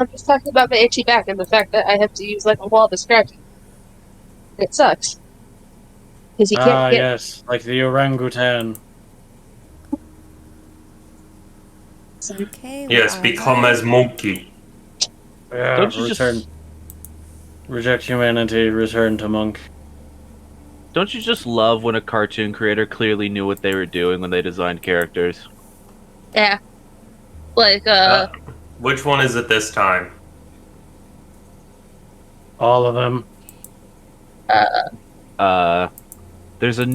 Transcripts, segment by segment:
I'm just talking about my itchy back and the fact that I have to use like a wall to scratch it. It sucks because you can't Ah, get. yes, like the orangutan. Okay, we Yes, are become as live. monkey. Yeah, Don't you return. just Reject humanity, return to monk. don't you just love when a cartoon creator clearly knew what they were doing when they designed characters? Yeah, like Uh, which one is it this time? All of them. uh Uh, there's a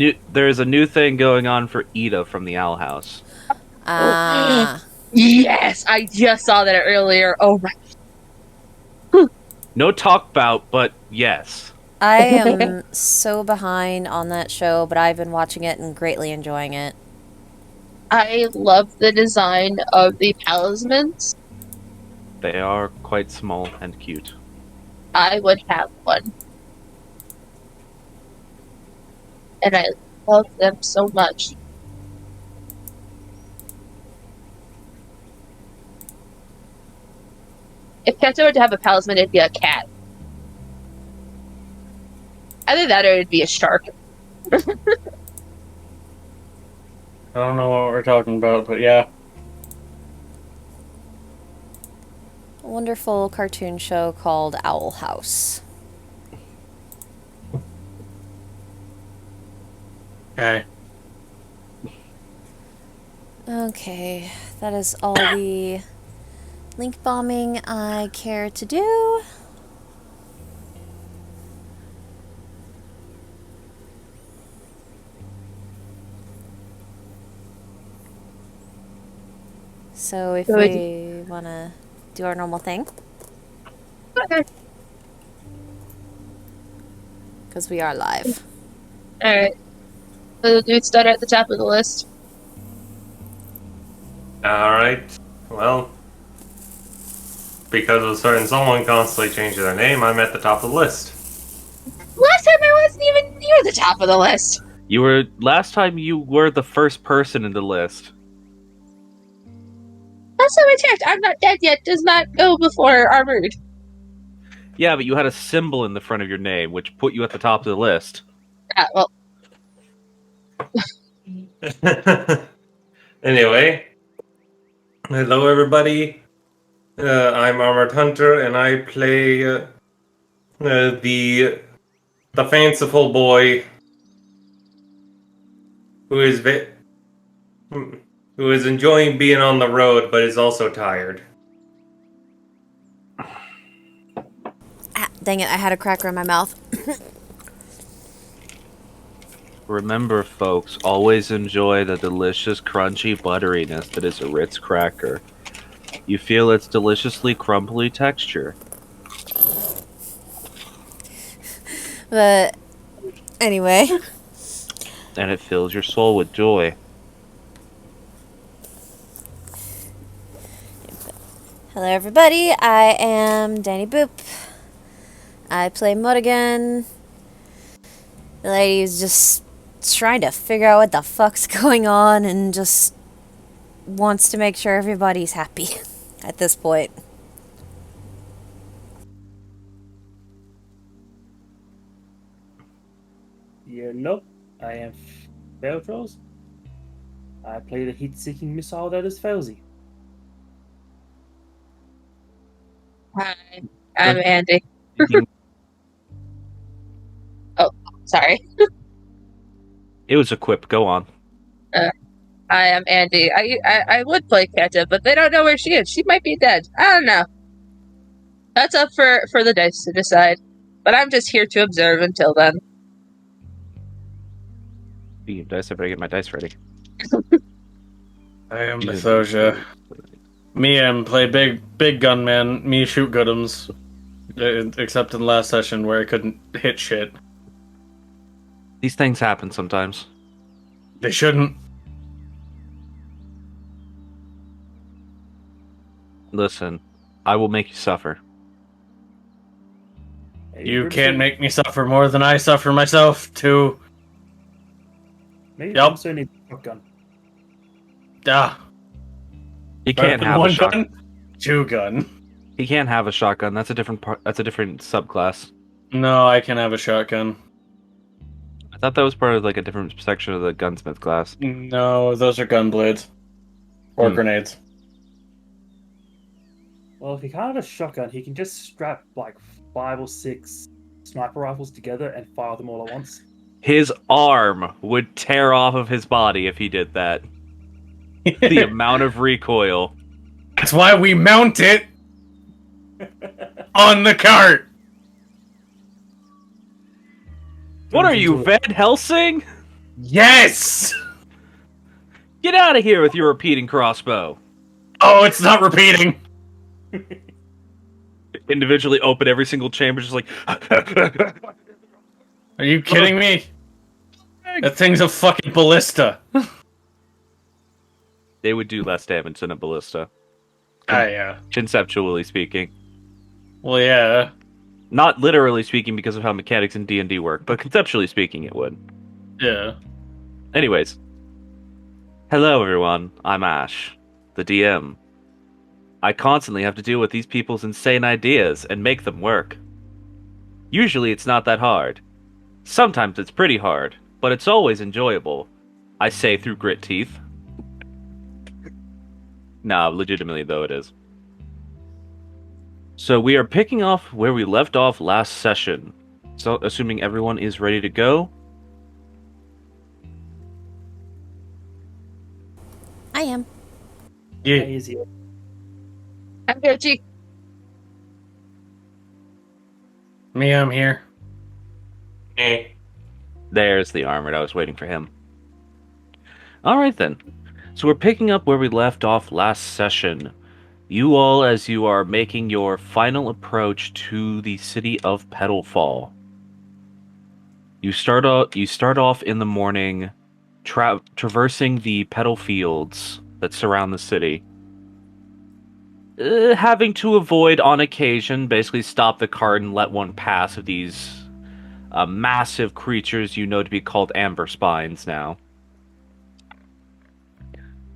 new thing going on for Ida from the Owl House. Ah, yes, I just saw that earlier. Oh my. No talk about, but yes. I am so behind on that show, but I've been watching it and greatly enjoying it. I love the design of the talismans. They are quite small and cute. I would have one, and I love them so much. If cats were to have a talisman, it'd be a cat. Either that or it'd be a shark. I don't know what we're talking about, but yeah. A wonderful cartoon show called Owl House. Okay. Okay, that is all the link bombing I care to do. So if Good. we want to do our normal thing, Okay. because we are live. Alright. So the dude's done at the top of the list. Alright. Well, because of a certain someone constantly changing their name, I'm at the top of the list. Last time I wasn't even near the top of the list. Last time you were the first person in the list. Last time I checked, I'm not dead yet does not go before armored. Yeah, but you had a symbol in the front of your name, which put you at the top of the list. Ah, well, Anyway, hello everybody. I'm Armored Hunter, and I play the fanciful boy who is who is enjoying being on the road, but is also tired. Ah, dang it, I had a cracker in my mouth. Remember, folks, always enjoy the delicious, crunchy butteriness that is a Ritz cracker. You feel its deliciously crumbly texture. But anyway, And it fills your soul with joy. hello everybody, I am Danny Boop. I play Mulligan. The lady's just trying to figure out what the fuck's going on and just wants to make sure everybody's happy at this point. Hello, I am Beltros. I play the heat-seeking missile that is Felzy. hi. I'm Andy. Oh, sorry. It was a quip. Go on. I am Andy. I would play Keta, but they don't know where she is. She might be dead. I don't know. That's up for the dice to decide. But I'm just here to observe until then. Speaking of dice, I better get my dice ready. I am Bethosia. Me and play big gunman. Me shoot goodums. Except in the last session where I couldn't hit shit. These things happen sometimes. They shouldn't. Listen, I will make you suffer. Hey, You pretty can't soon- make me suffer more than I suffer myself, too. Maybe Yup. I'm still need a shotgun. Ah. You Better can't than have a one shot. gun? Two gun. He can't have a shotgun. That's a different part. That's a different subclass. No, I can have a shotgun. I thought that was part of like a different section of the gunsmith class. No, those are gun blades. Or grenades. Well, if he can't have a shotgun, he can just strap like 5 or 6 sniper rifles together and fire them all at once. His arm would tear off of his body if he did that. The amount of recoil. That's why we mount it on the cart. What are you, Van Helsing? Yes. Get out of here with your repeating crossbow. Oh, it's not repeating. Individually open every single chamber, just like. Are you kidding me? That thing's a fucking ballista. They would do less damage than a ballista, Yeah. conceptually speaking. Well, yeah. Not literally speaking because of how mechanics in D&D work, but conceptually speaking it would. Yeah. Anyways. Hello everyone, I'm Ash, the DM. I constantly have to deal with these people's insane ideas and make them work. Usually it's not that hard. Sometimes it's pretty hard, but it's always enjoyable. I say through grit teeth. Nah, legitimately though it is. So we are picking off where we left off last session. So assuming everyone is ready to go. I am. Yeah. Easy. I'm Gucci. Me, I'm here. Eh. There's the armored. I was waiting for him. Alright then. So we're picking up where we left off last session. You all, as you are making your final approach to the city of Petalfall. You start off in the morning, traversing the petal fields that surround the city. Having to avoid, on occasion, basically stop the cart and let one pass of these massive creatures you know to be called amber spines now.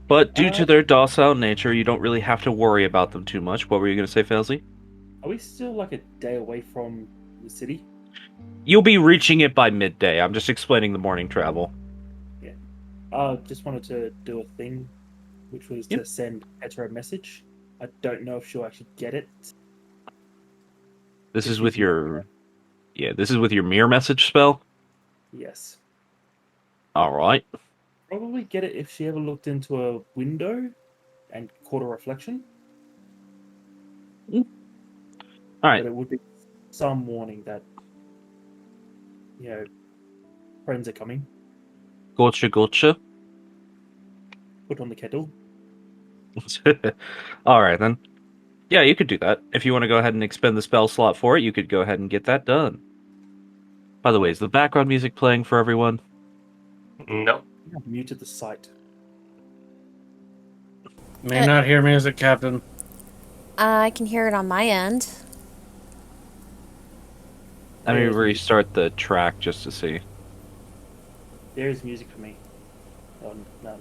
But due to their docile nature, you don't really have to worry about them too much. What were you going to say, Felzy? Are we still like a day away from the city? You'll be reaching it by midday. I'm just explaining the morning travel. Just wanted to do a thing, which was to send Petra a message. I don't know if she'll actually get it. This is with your... Yeah, this is with your mirror message spell? Yes. Alright. Probably get it if she ever looked into a window and caught a reflection. Alright. But it would be some warning that, friends are coming. Gotcha, gotcha. Put on the kettle. Alright then. Yeah, you could do that. If you want to go ahead and expend the spell slot for it, you could go ahead and get that done. By the way, is the background music playing for everyone? Nope. I've muted the site. May not hear music, Captain. I can hear it on my end. Let me restart the track just to see. There is music for me. Oh, no.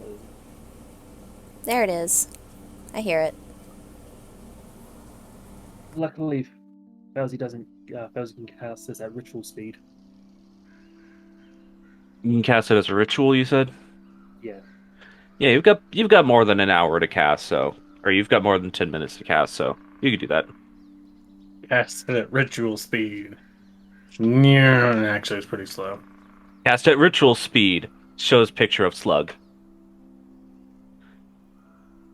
There it is. I hear it. Luckily, Felzy can cast this at ritual speed. You can cast it as a ritual, you said? Yeah. Yeah, you've got more than an hour to cast, so... Or you've got more than 10 minutes to cast, so... You could do that. Cast it at ritual speed. Yeah, actually, it's pretty slow. Cast at ritual speed. Shows picture of slug.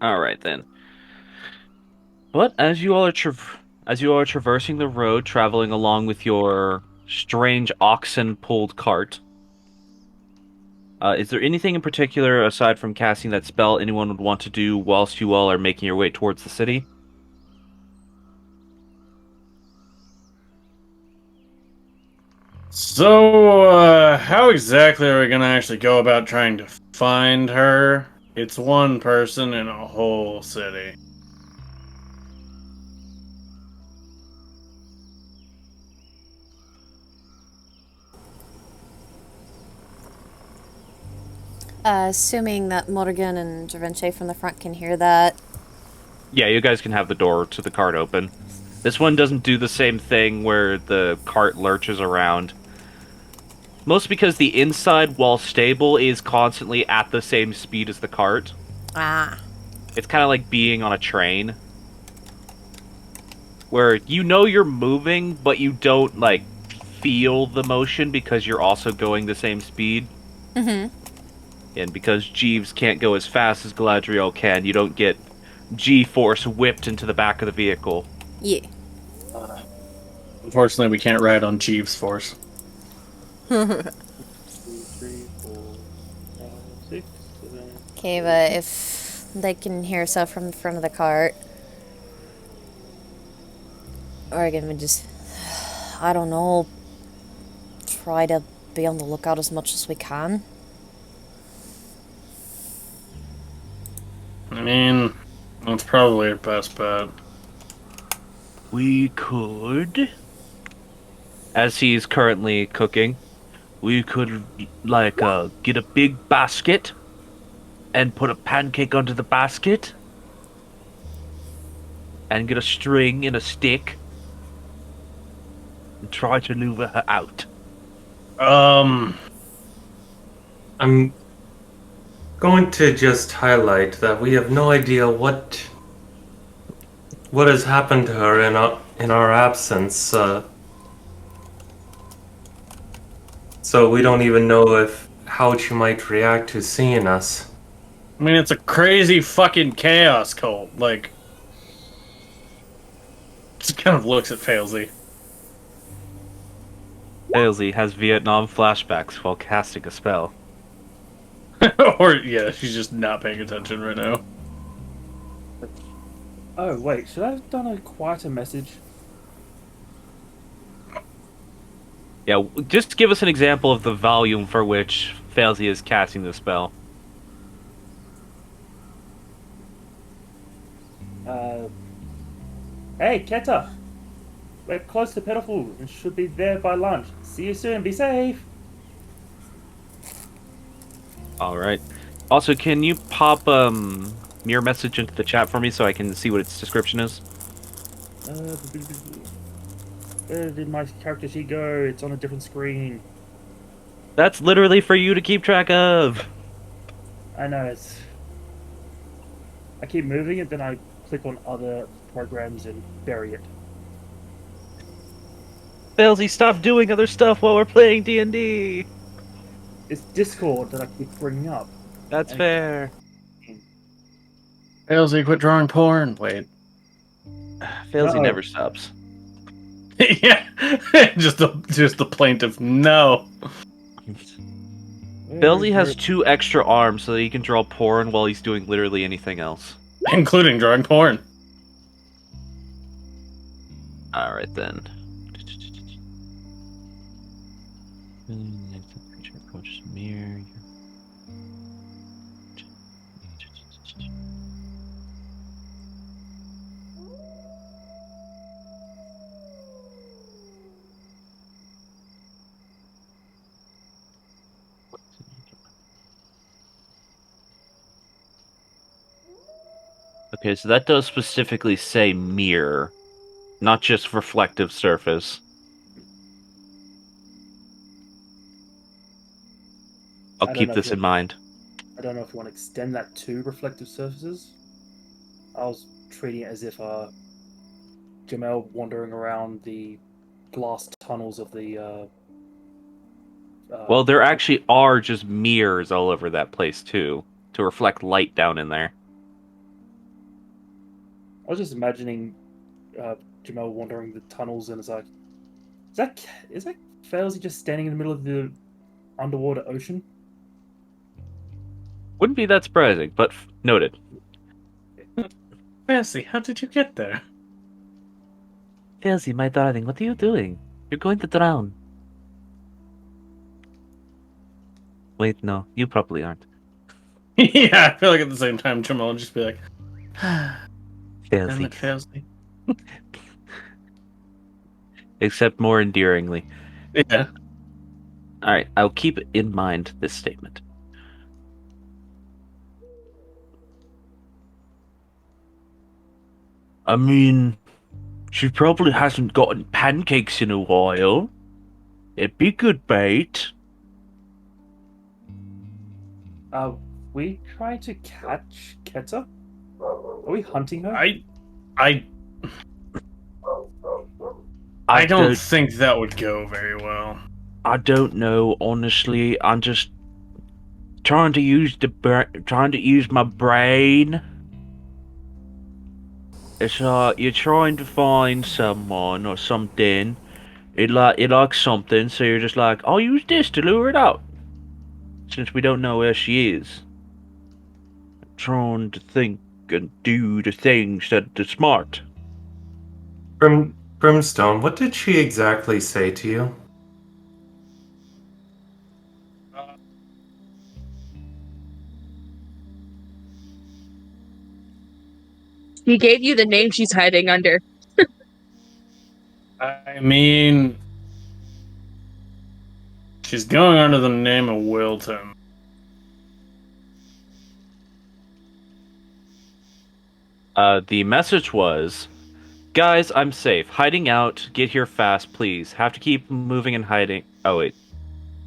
Alright then. But as you all are traversing the road, traveling along with your strange oxen-pulled cart, is there anything in particular, aside from casting that spell, anyone would want to do whilst you all are making your way towards the city? So, how exactly are we gonna actually go about trying to find her? It's one person in a whole city. Assuming that Morgan and Javinche from the front can hear that. Yeah, you guys can have the door to the cart open. This one doesn't do the same thing where the cart lurches around. Mostly because the inside, while stable, is constantly at the same speed as the cart. Ah. It's kind of like being on a train. Where you know you're moving, but you don't, like, feel the motion because you're also going the same speed. Mm-hmm. And because Jeeves can't go as fast as Galadriel can, you don't get G-force whipped into the back of the vehicle. Yeah. Unfortunately, we can't ride on Jeeves' force. 2, 3, 4, 5, 6, 7. Okay, but if they can hear us from the front of the cart, or can we just, I don't know, try to be on the lookout as much as we can? I mean, that's probably our best bet. We could, as he's currently cooking, we could, like, get a big basket and put a pancake under the basket and get a string and a stick and try to lure her out. Um, I'm going to just highlight that we have no idea what has happened to her in our absence. So we don't even know if how she might react to seeing us. I mean, it's a crazy fucking chaos cult. Like, just kind of looks at Failsy. Halsey has Vietnam flashbacks while casting a spell. Or, yeah, she's just not paying attention right now. Oh, wait, should I have done a quieter message? Yeah, just give us an example of the volume for which Halsey is casting the spell. Uh, hey, Keta! We're close to Petal and should be there by lunch. See you soon, be safe! All right. Also, can you pop mirror message into the chat for me so I can see what its description is? Where did my character sheet go? It's on a different screen. That's literally for you to keep track of. I know, it's... I keep moving it, then I click on other programs and bury it. Halsey, stop doing other stuff while we're playing D&D. It's Discord that I keep bringing up. That's And- fair. Failsy, quit drawing porn. Wait. Halsey No. never stops. Yeah, just the plaintive no. Halsey has 2 extra arms so that he can draw porn while he's doing literally anything else. Including drawing porn. All right then. Approach mirror. Okay, so that does specifically say mirror, not just reflective surface. I'll I don't keep know this if in mind. I don't know if you want to extend that to reflective surfaces. I was treating it as if Jamel wandering around the glass tunnels of the Well, there actually are just mirrors all over that place too, to reflect light down in there. I was just imagining Jamel wandering the tunnels and it's like, is that Failsy just standing in the middle of the underwater ocean? Wouldn't be that surprising, but noted. Failsy, how did you get there? Elsie, my darling, what are you doing? You're going to drown. Wait, no, you probably aren't. Yeah, I feel like at the same time, Jamal would just be like, damn Elsie. it, Failsy. Except more endearingly. Yeah. Alright, I'll keep in mind this statement. I mean, She probably hasn't gotten pancakes in a while. It'd be good bait. We trying to catch Keta? Are we hunting her? I I don't don't think that would go very well. I don't know, honestly. I'm just trying to use my brain. It's you're trying to find someone or something. It likes something, so you're just like, I'll use this to lure it out. Since we don't know where she is. Trying to think and do the things that are smart. Brimstone, what did she exactly say to you? He gave you the name she's hiding under. I mean, she's going under the name of Wilton. The message was, guys, I'm safe. Hiding out. Get here fast, please. Have to keep moving and hiding. Oh, wait.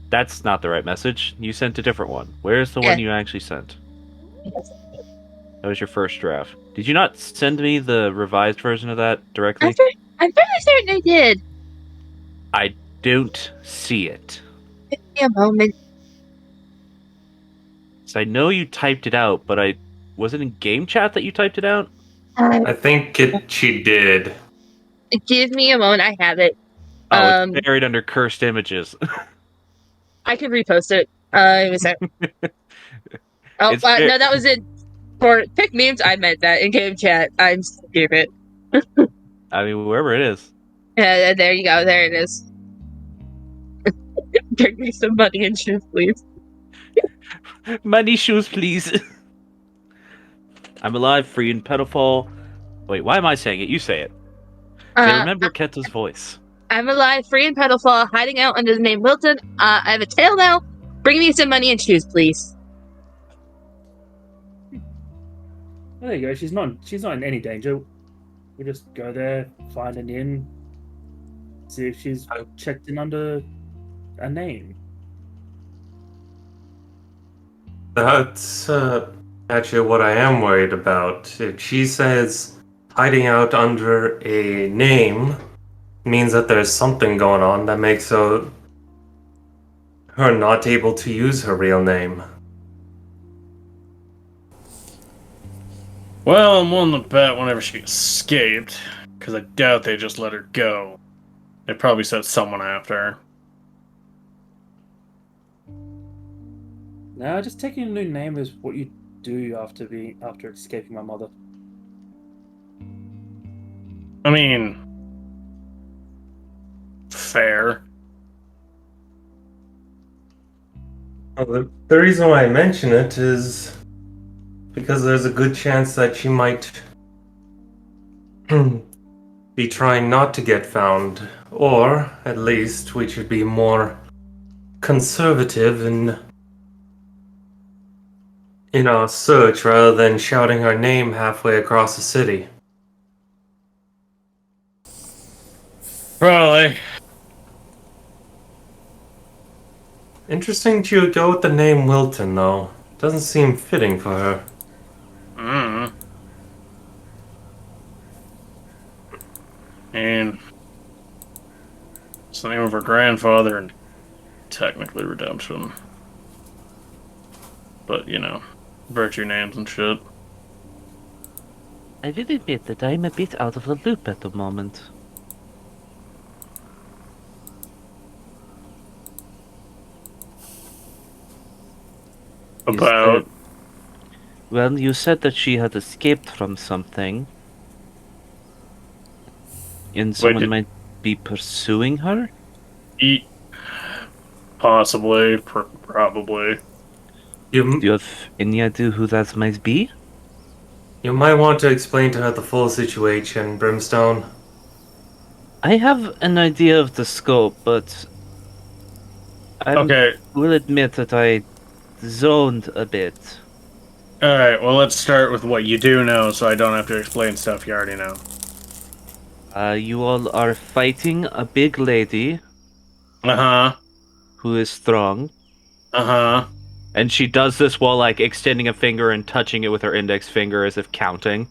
That's not the right message. You sent a different one. Where's the Yeah. one you actually sent? That was your first draft. Did you not send me the revised version of that directly? I'm fairly certain I did. I don't see it. Give me a moment. So I know you typed it out, but was it in game chat that you typed it out? I think she did. Give me a moment. I have it. Oh, it's buried under cursed images. I could repost it. It was that. Oh, no, that was it. For pick memes, I meant that in game chat. I'm stupid. I mean, wherever it is. Yeah, there you go. There it is. Bring me some money and shoes, please. Money shoes, please. I'm alive, free in Petal. Wait, why am I saying it? You say it. They remember Keta's voice. I'm alive, free in Petalfall, hiding out under the name Wilton. I have a tail now. Bring me some money and shoes, please. There you go. She's not in any danger. We just go there, find an inn, see if she's checked in under a name. That's actually what I am worried about. If she says hiding out under a name means that there's something going on that makes her not able to use her real name. Well, I'm willing to bet whenever she escaped, because I doubt they just let her go. They probably sent someone after her. No, just taking a new name is what you do after escaping my mother. I mean, fair. Well, the reason why I mention it is because there's a good chance that she might be trying not to get found, or at least we should be more conservative in our search rather than shouting her name halfway across the city. Probably. Interesting she would go with the name Wilton, though. Doesn't seem fitting for her. And it's the name of her grandfather and technically redemption. But, you know, virtue names and shit. I will admit that I'm a bit out of the loop at the moment. About? Well, you said that she had escaped from something. And someone might be pursuing her? Possibly, probably. Do you have any idea who that might be? You might want to explain to her the full situation, Brimstone. I have an idea of the scope, but I will admit that I zoned a bit. Alright, well let's start with what you do know so I don't have to explain stuff you already know. You all are fighting a big lady Uh-huh. who is strong. Uh-huh. And she does this while like extending a finger and touching it with her index finger as if counting.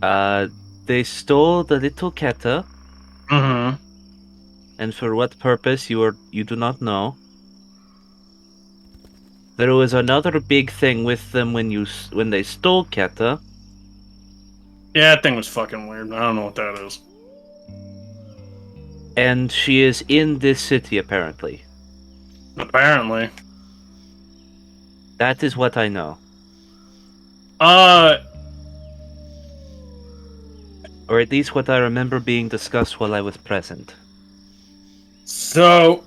Uh, they stole the little Keta, Mm-hmm. and for what purpose you do not know. There was another big thing with them when they stole Keta, Yeah, that thing was fucking weird. I don't know what that is. and she is in this city apparently. Apparently. That is what I know, Uh, or at least what I remember being discussed while I was present. so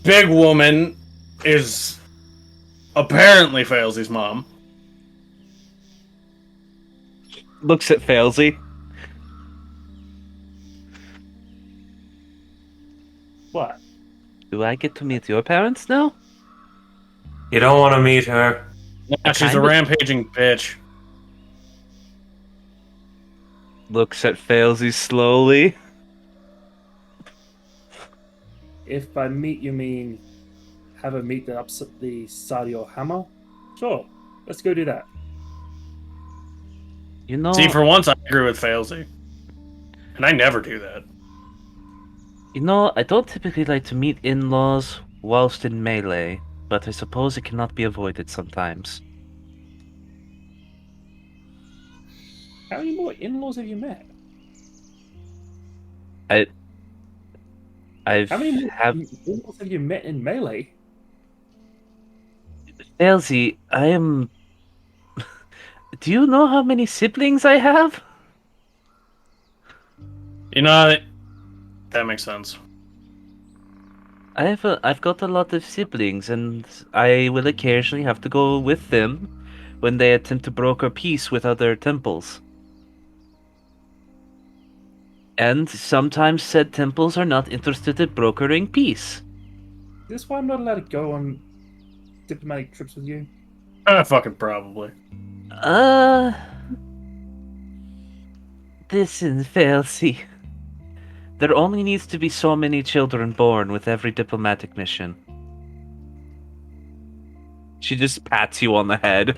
Big Woman is apparently Failsy's mom. Looks at Failsy. What? Do I get to meet your parents now? You don't want to meet her. Yeah, she's a Kind of. rampaging bitch. Looks at Failsy slowly. If by meet you mean have her meet the side of your hammer, sure, let's go do that. You See, know, for once, I agree with Failsy. And I never do that. I don't typically like to meet in-laws whilst in melee, but I suppose it cannot be avoided sometimes. How many more in-laws have you met? I I've How many more have in-laws have you met in melee? Elsie, I am. Do you know how many siblings I have? You know, that makes sense. I've got a lot of siblings, and I will occasionally have to go with them when they attempt to broker peace with other temples. And sometimes said temples are not interested in brokering peace. Is this why I'm not allowed to go on diplomatic trips with you? Fucking probably. Uh, listen, Elsie. There only needs to be so many children born with every diplomatic mission. She just pats you on the head.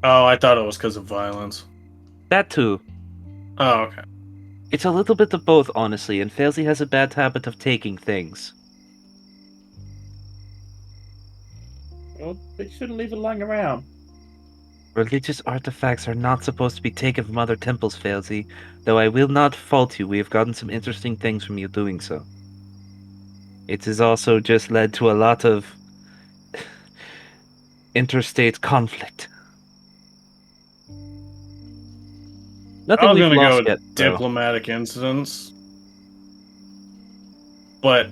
Oh, I thought it was because of violence. That too. Oh, okay. It's a little bit of both, honestly, and Failsy has a bad habit of taking things. Well, they shouldn't leave it lying around. Religious artifacts are not supposed to be taken from other temples, Failsy, though I will not fault you. We have gotten some interesting things from you doing so. It has also just led to a lot of interstate conflict. I Nothing was we've gonna go lost with yet, though. diplomatic incidents, but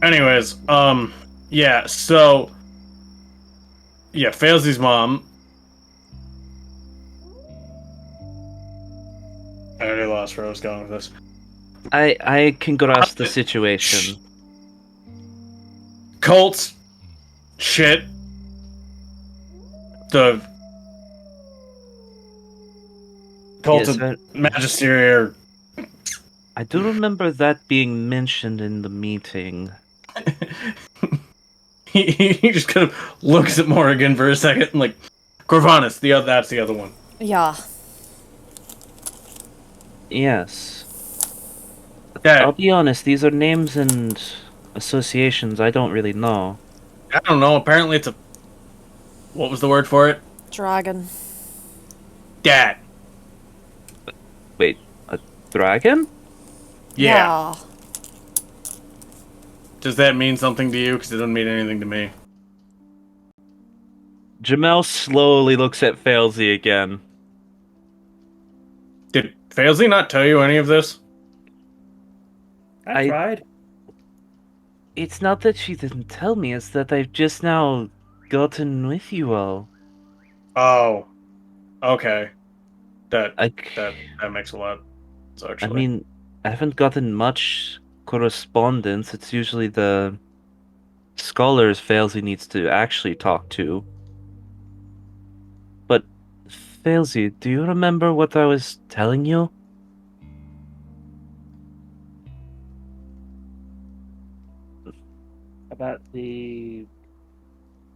anyways, yeah. So, yeah, Failsy's mom. I already lost where I was going with this. I can grasp the situation. Cults, shit. The cult Yes, of Magisteria. I do remember that being mentioned in the meeting. He just kind of looks at Morrigan for a second, and like, Corvanus. That's the other one. Yeah. Yes. I'll That be honest, these are names and associations I don't really know. I don't know. Apparently, it's a what was the word for it? Dragon. Dat. Wait, a dragon? Yeah. Yeah. Does that mean something to you? Because it doesn't mean anything to me. Jamel slowly looks at Failsy again. Did Failsy not tell you any of this? I tried. It's not that she didn't tell me, it's that I've just now gotten with you all. Oh, okay. That I, that makes a lot. So I actually, mean, I haven't gotten much correspondence. It's usually the scholars Failsy needs to actually talk to. But Failsy, do you remember what I was telling you? About the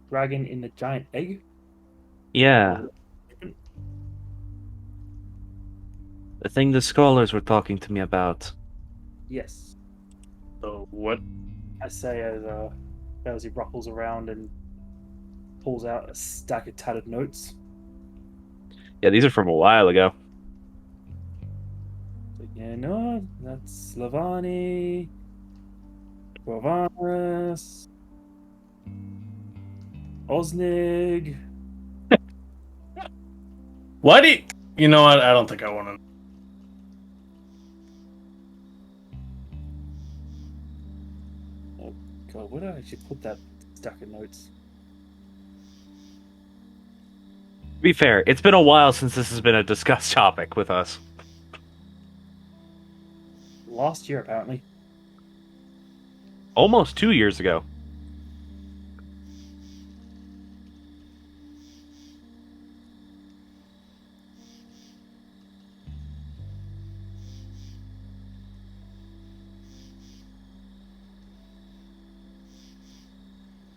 dragon in the giant egg? Yeah, Or the thing the scholars were talking to me about. yes. So what? I say as Bowsy ruffles around and pulls out a stack of tattered notes. Yeah, these are from a while ago. Like, yeah, no, that's Slavani, Provanas, Osnig. Why do you know what? I don't think I want to. Oh god, where did I actually put that stack of notes? To be fair, it's been a while since this has been a discussed topic with us. Last year, apparently. Almost 2 years ago.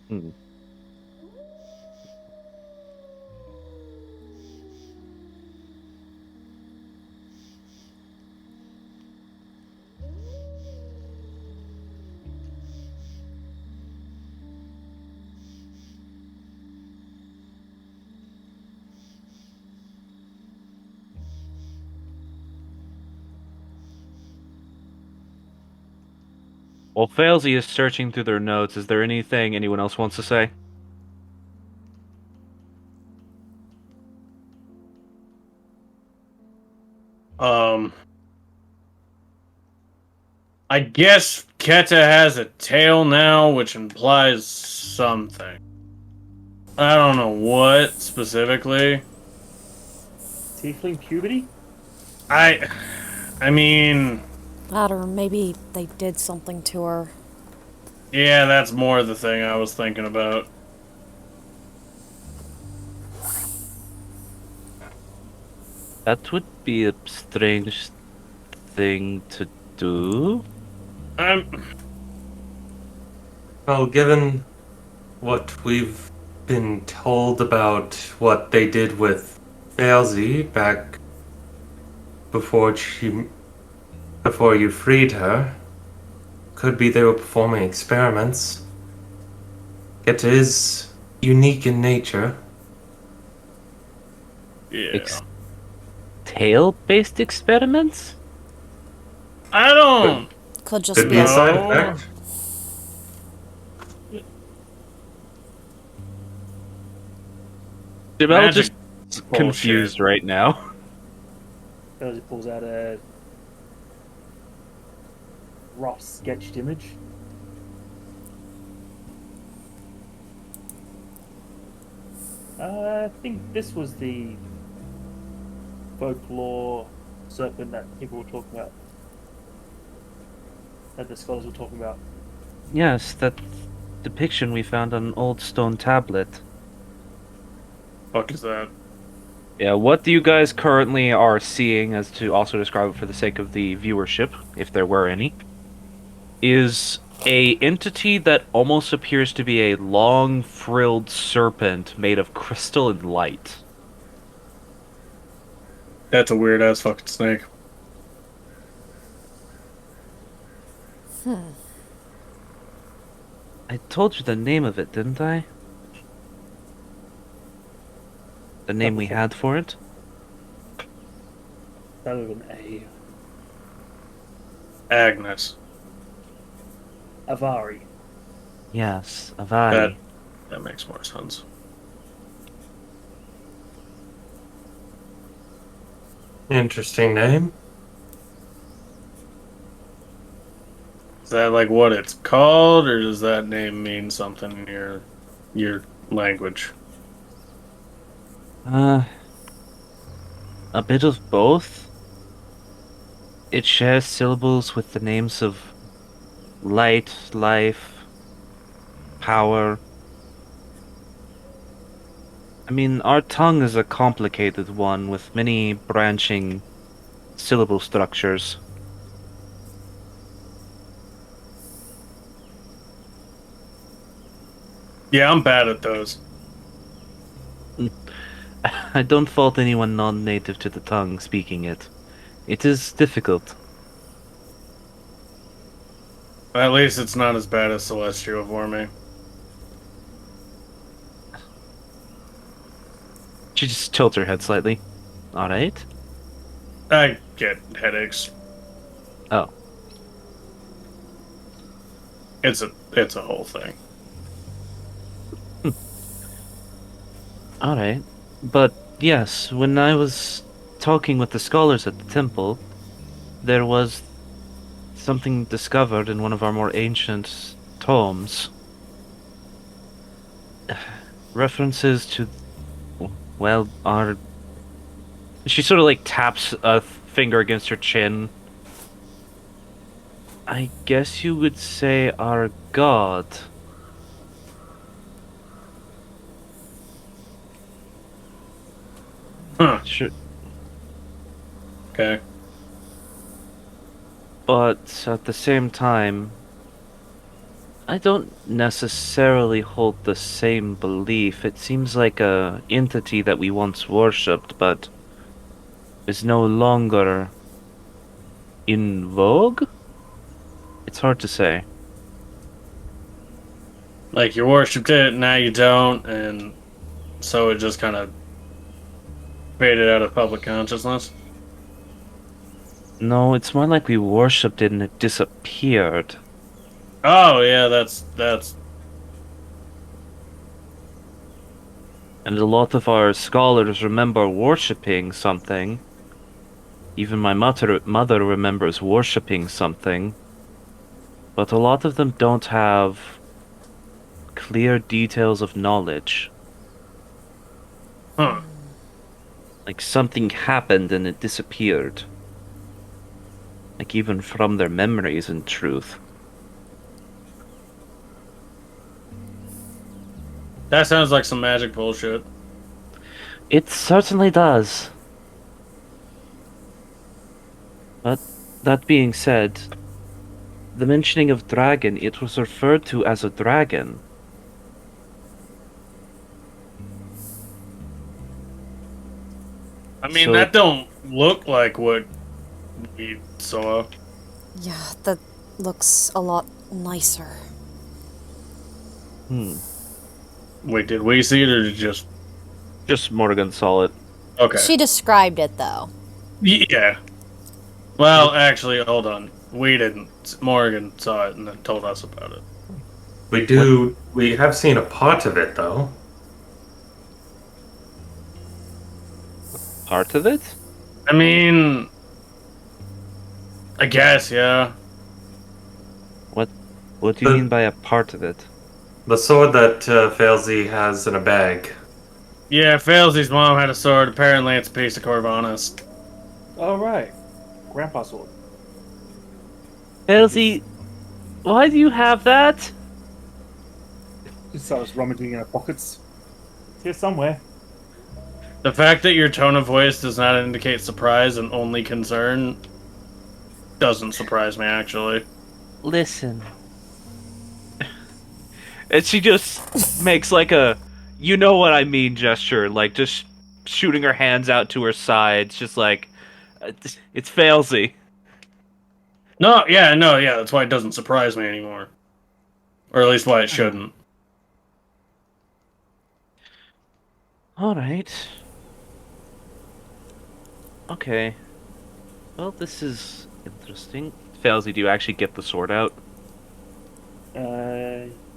Hmm. While Failsy is searching through their notes, is there anything anyone else wants to say? Um, I guess Keta has a tail now, which implies something. I don't know what specifically. Tiefling puberty? I, I mean, That or maybe they did something to her. yeah, that's more the thing I was thinking about. That would be a strange thing to do. I'm, Well, given what we've been told about what they did with Failsy back before she before you freed her, could be they were performing experiments. It is unique in nature. yeah. Tail-based experiments? I Could, don't Could just could be be a a. side know. effect. Jamel Magic just bullshit. confused right now. Bowsy pulls out a rough sketched image. I think this was the folklore serpent that people were talking about, that the scholars were talking about. Yes, that depiction we found on an old stone tablet. Fuck is that? Yeah, what do you guys currently are seeing, as to also describe it for the sake of the viewership, if there were any, is a entity that almost appears to be a long frilled serpent made of crystal and light. That's a weird ass fucking snake. I told you the name of it, didn't I? The name we had for it? That would have been a Agnes. Avari. Yes, That Avari. that makes more sense. Interesting name. Is that like what it's called, or does that name mean something in your language? Uh, a bit of both. It shares syllables with the names of light, life, power. I mean, our tongue is a complicated one with many branching syllable structures. Yeah, I'm bad at those. I don't fault anyone non-native to the tongue speaking it. It is difficult. At least it's not as bad as Celestial for me. She just tilts her head slightly. All right. I get headaches. Oh, It's a whole thing. all right. But yes, when I was talking with the scholars at the temple, there was something discovered in one of our more ancient tomes. References to, well, our. She sort of like taps a finger against her chin. I guess you would say our god. Huh. Sure. Okay. But at the same time, I don't necessarily hold the same belief. It seems like a entity that we once worshipped, but is no longer in vogue? It's hard to say. Like you worshipped it, now you don't, and so it just kind of faded out of public consciousness. No, it's more like we worshipped it and it disappeared. Oh yeah, that's And a lot of our scholars remember worshipping something. Even my mother remembers worshipping something. But a lot of them don't have clear details of knowledge. huh. Like something happened and it disappeared. Like even from their memories, in truth. That sounds like some magic bullshit. It certainly does. But that being said, the mentioning of dragon, it was referred to as a dragon. I mean, So, that don't look like what we saw. Yeah, that looks a lot nicer. hmm. Wait, did we see it or did just Just Morgan saw it. okay? She described it though. Yeah. Well, actually, hold on. We didn't. Morgan saw it and then told us about it. What We have seen a part of it though. part of it? I mean, I guess, yeah. What what do you mean The by a part of it? the sword that Failsy has in a bag. Yeah, Failsy's mom had a sword. Apparently, it's a piece of Corvinus. All right, Grandpa sword. Elsie, why do you have that? Just starts rummaging in her pockets. It's here somewhere. The fact that your tone of voice does not indicate surprise and only concern doesn't surprise me, actually. Listen. And she just makes like a you know what I mean gesture, like just shooting her hands out to her sides, just like it's failsy. No, yeah, no, yeah, that's why it doesn't surprise me anymore. Or at least why it shouldn't. All right. Okay. Well, this is interesting. Failsy, do you actually get the sword out?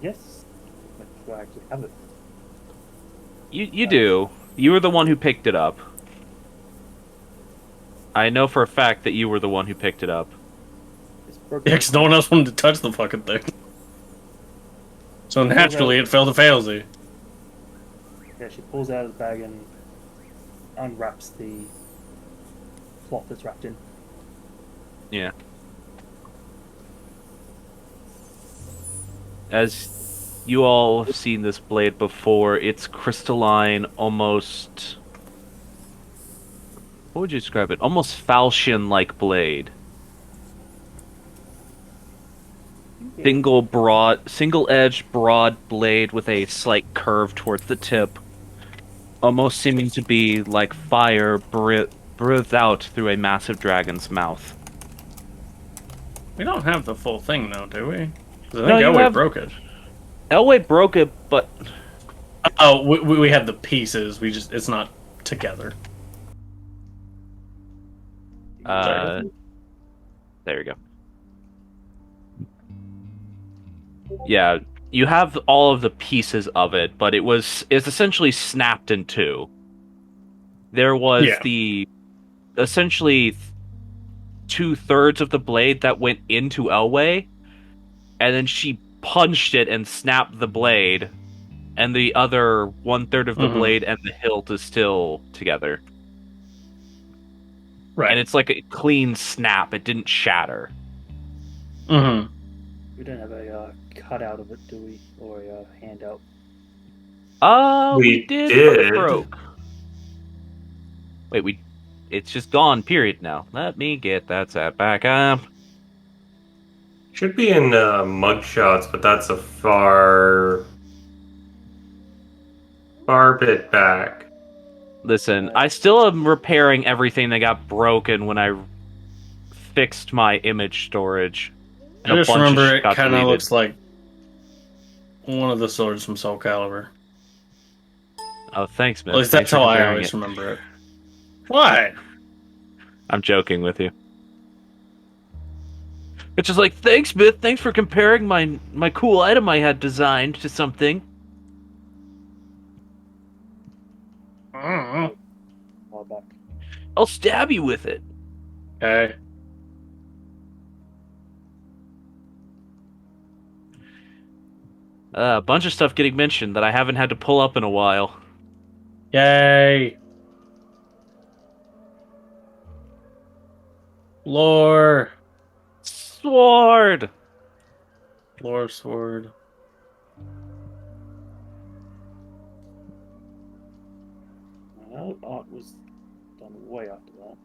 Yes. Do I actually have it? You do. You were the one who picked it up. I know for a fact that you were the one who picked it up. It's broken. Yeah, 'cause no one else wanted to touch the fucking thing. So naturally, it fell to Failsy. Yeah, she pulls it out of the bag and unwraps the cloth it's wrapped in. Yeah. As You all have seen this blade before. It's crystalline, almost. What would you describe it? Almost falchion-like blade. Single-edged, broad blade with a slight curve towards the tip, almost seeming to be like fire breathed out through a massive dragon's mouth. We don't have the full thing, though, do we? 'Cause I No, think you Elway have broke it. Elway broke it, but Oh, we have the pieces. It's not together. Sorry. there you go. Yeah, you have all of the pieces of it, but it's essentially snapped in two. There was Yeah. the essentially 2/3 of the blade that went into Elway, and then she punched it and snapped the blade, and the other 1/3 of the Mm-hmm. blade and the hilt is still together. And Right. it's like a clean snap. It didn't shatter. Mm-hmm. We don't have a cutout of it, do we? Or a handout? We We did, but it did. broke. Wait, it's just gone, period now. Let me get that set back up. Should be in mugshots, but that's a far bit back. Listen, I still am repairing everything that got broken when I fixed my image storage. I And a just bunch of remember shit it got kind of deleted. looks like one of the swords from Soul Calibur. Oh, thanks, At Myth. least Thanks that's for how I comparing always it. remember it. What? I'm joking with you. It's just like, thanks, Myth. Thanks for comparing my cool item I had designed to something. Mm-hmm. Far back. I'll stab you with it. Okay. A bunch of stuff getting mentioned that I haven't had to pull up in a while. Yay. Lore. Sword! Lore sword. Well, art was done way after that.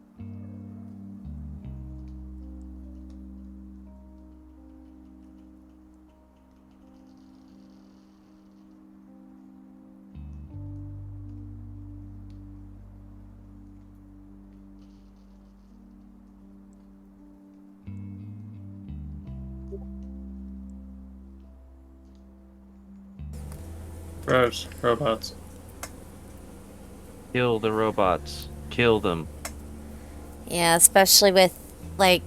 Gross. Robots. Kill the robots. Kill them. Yeah, especially with like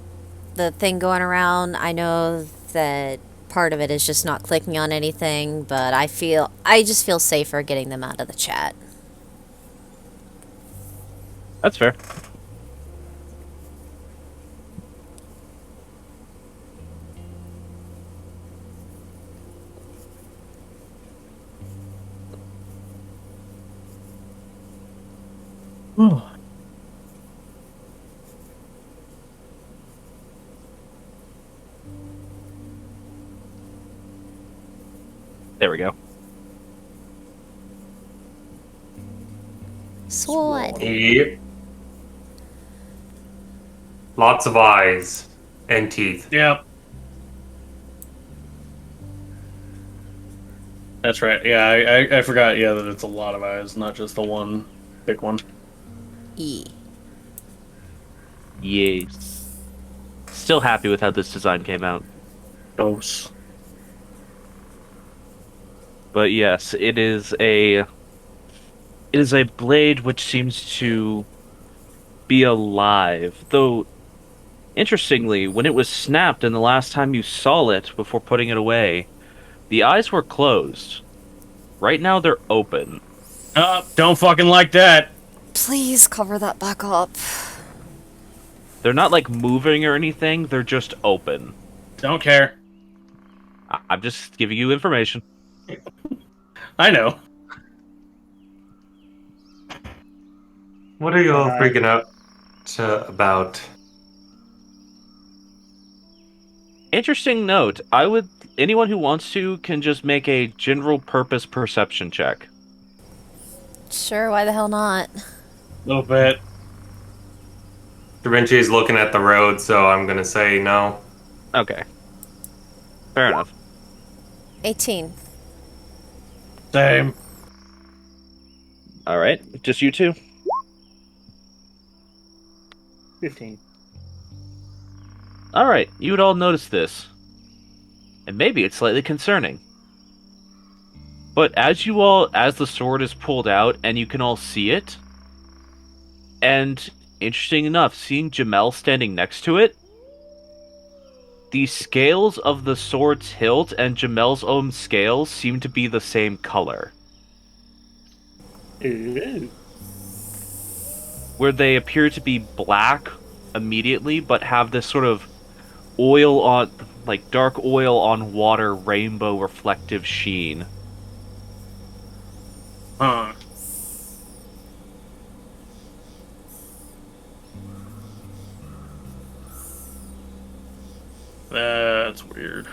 the thing going around. I know that part of it is just not clicking on anything, but I just feel safer getting them out of the chat. That's fair. There we go. Sword. Yep. Lots of eyes and teeth. Yep. That's right. Yeah, I forgot, yeah, that it's a lot of eyes, not just the one big one. E. Yes. Still happy with how this design came out. Gross. But yes, it is a blade which seems to be alive. Though interestingly, when it was snapped and the last time you saw it before putting it away, the eyes were closed. Right now they're open. Don't fucking like that. Please cover that back up. They're not like moving or anything, they're just open. Don't care. I'm just giving you information. I know. What are you all And freaking out about? Interesting note. Anyone who wants to can just make a general purpose perception check. Sure, why the hell not? Little bit. Da Vinci's looking at the road, so I'm gonna say no. Okay. Fair enough. 18. Same. All right. Just you two. 15. All right. You would all notice this. And maybe it's slightly concerning. But as the sword is pulled out and you can all see it, and interesting enough, seeing Jamel standing next to it, the scales of the sword's hilt and Jamel's own scales seem to be the same color. Ooh. Where they appear to be black immediately, but have this sort of oil on, like dark oil on water, rainbow reflective sheen. Huh. That's weird.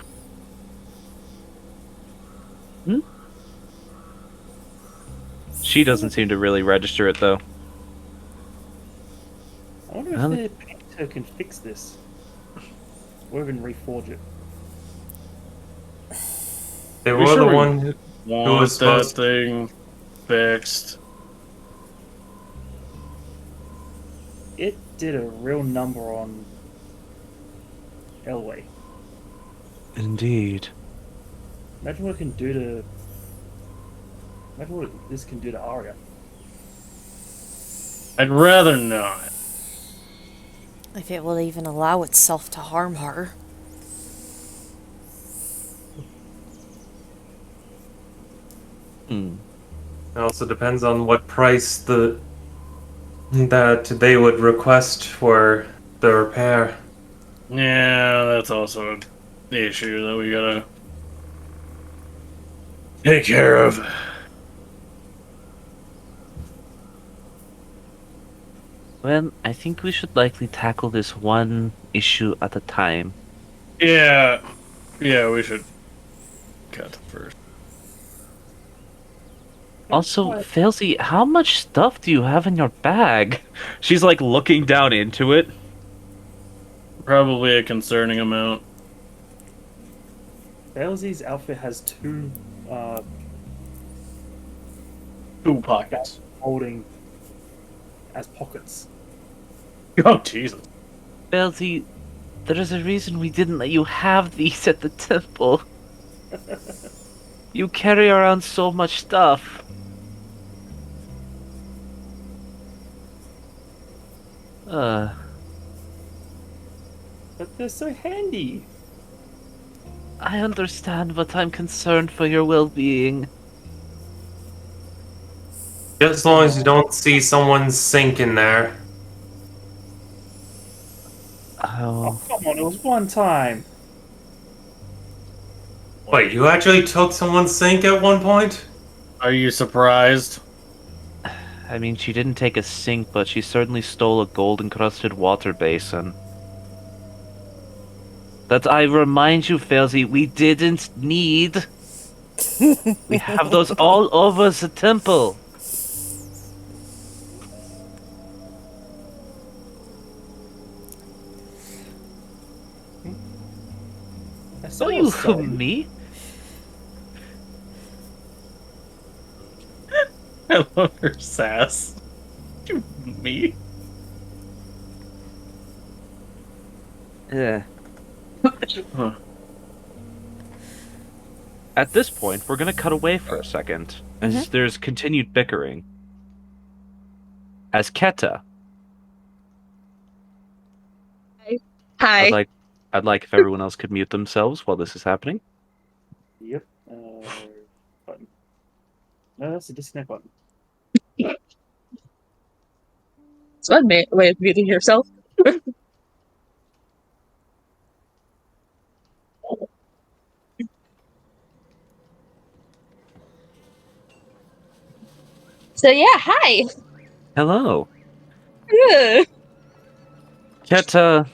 She doesn't seem to really register it though. I wonder if the painter can fix this. Or even reforge it. They We were sure the we one who Want was that supposed thing fixed. It did a real number on Elway. Indeed. Imagine what it can do to. Imagine what this can do to Arya. I'd rather not. If it will even allow itself to harm her. Hmm. It also depends on what price that they would request for the repair. Yeah, that's also an issue that we gotta take care of. Well, I think we should likely tackle this one issue at a time. Yeah, we should cut first. Also, Failsy, how much stuff do you have in your bag? She's like looking down into it. Probably a concerning amount. Balesy's outfit has two 2 pockets. holding as pockets. Oh Jesus! Failsy, there is a reason we didn't let you have these at the temple. You carry around so much stuff. Uh, But they're so handy. I understand, but I'm concerned for your well-being. Just as long as you don't see someone's sink in there. Oh, Oh, come on, it was one time. Wait, you actually took someone's sink at one point? Are you surprised? I mean, she didn't take a sink, but she certainly stole a gold-encrusted water basin. That I remind you, Failsy, we didn't need. We have those all over the temple. Don't you me? I love her sass. You me? Yeah. Huh. At this point, we're gonna cut away for a second, as there's continued bickering. As Keta, Hi. I'd like if everyone else could mute themselves while this is happening. Yep. Button. No, that's the disconnect button. It's one way of muting yourself. So yeah, hi. Hello. Ugh. Keta,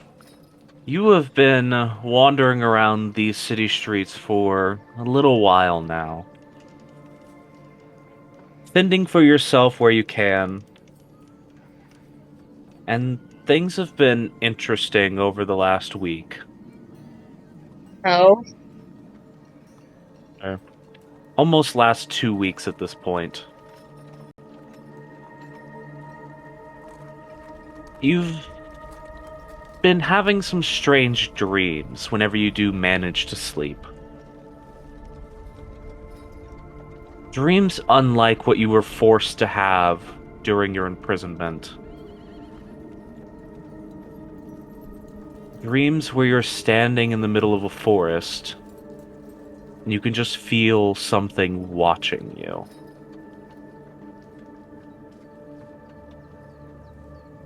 You have been wandering around these city streets for a little while now, fending for yourself where you can, and things have been interesting over the last week. Oh, Or almost last 2 weeks at this point. You've been having some strange dreams whenever you do manage to sleep. Dreams unlike what you were forced to have during your imprisonment. Dreams where you're standing in the middle of a forest and you can just feel something watching you.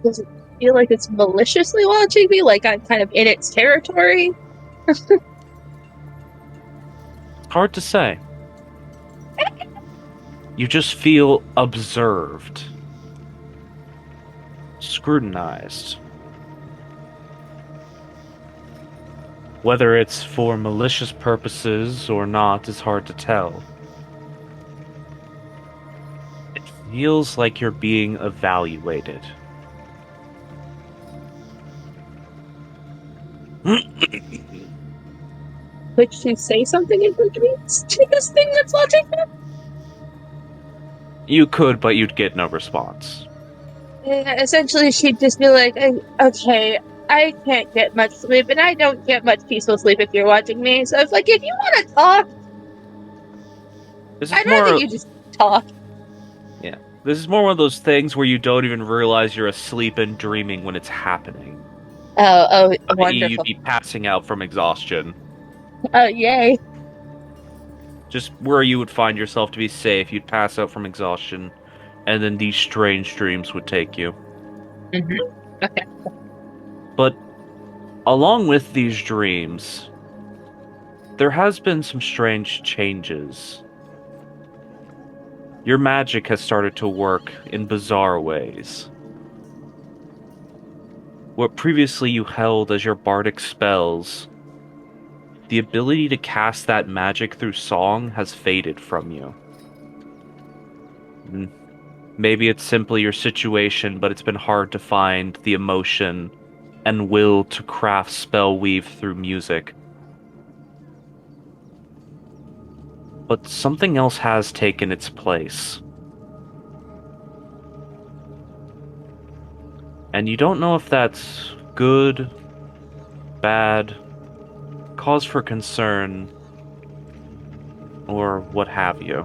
does it feel like it's maliciously watching me? Like I'm kind of in its territory? Hard to say. You just feel observed, scrutinized. Whether it's for malicious purposes or not is hard to tell. It feels like you're being evaluated. Could she say something in her dreams to this thing that's watching her? You could, but you'd get no response. Essentially, she'd just be like, okay, I can't get much sleep, and I don't get much peaceful sleep if you're watching me. So it's like, if you want to talk, This is I'd rather more, you just talk. yeah. This is more one of those things where you don't even realize you're asleep and dreaming when it's happening. Oh, I.e., you'd wonderful. be passing out from exhaustion. Oh, yay. Just where you would find yourself to be safe, you'd pass out from exhaustion, and then these strange dreams would take you. Mm-hmm. Okay. But along with these dreams, there has been some strange changes. Your magic has started to work in bizarre ways. What previously you held as your bardic spells, the ability to cast that magic through song has faded from you. Maybe it's simply your situation, but it's been hard to find the emotion and will to craft spell weave through music. But something else has taken its place. And you don't know if that's good, bad, cause for concern, or what have you.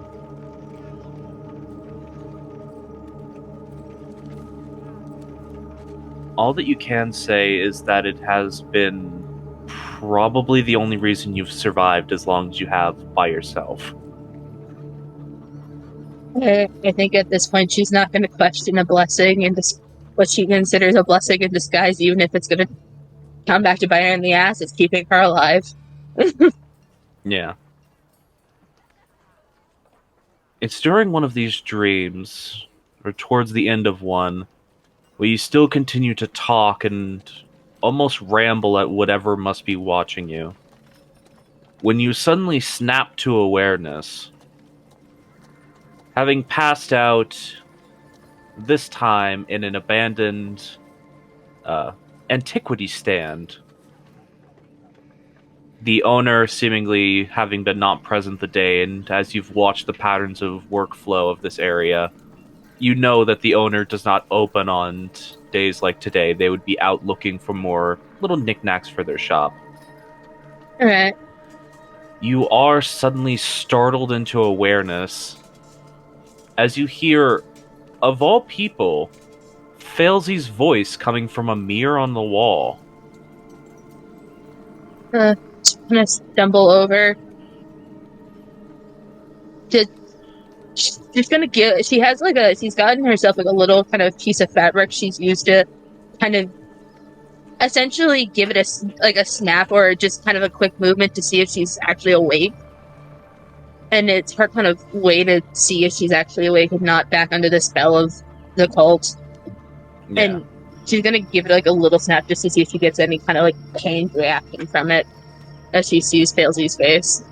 All that you can say is that it has been probably the only reason you've survived as long as you have by yourself. I think at this point she's not going to question a blessing and what she considers a blessing in disguise, even if it's going to come back to bite her in the ass. It's keeping her alive. Yeah. It's during one of these dreams, or towards the end of one, where you still continue to talk and almost ramble at whatever must be watching you. When you suddenly snap to awareness, having passed out this time in an abandoned antiquity stand, the owner seemingly having been not present the day, and as you've watched the patterns of workflow of this area, you know that the owner does not open on days like today. They would be out looking for more little knickknacks for their shop. Alright. You are suddenly startled into awareness as you hear, of all people, Failsy's voice coming from a mirror on the wall. Just gonna stumble over. She's gonna give. She has she's gotten herself like a little kind of piece of fabric she's used to kind of essentially give it a snap or just kind of a quick movement to see if she's actually awake. And it's her kind of way to see if she's actually awake and not back under the spell of the cult. Yeah. And she's gonna give it like a little snap just to see if she gets any kind of like pain reaction from it as she sees Failsy's face.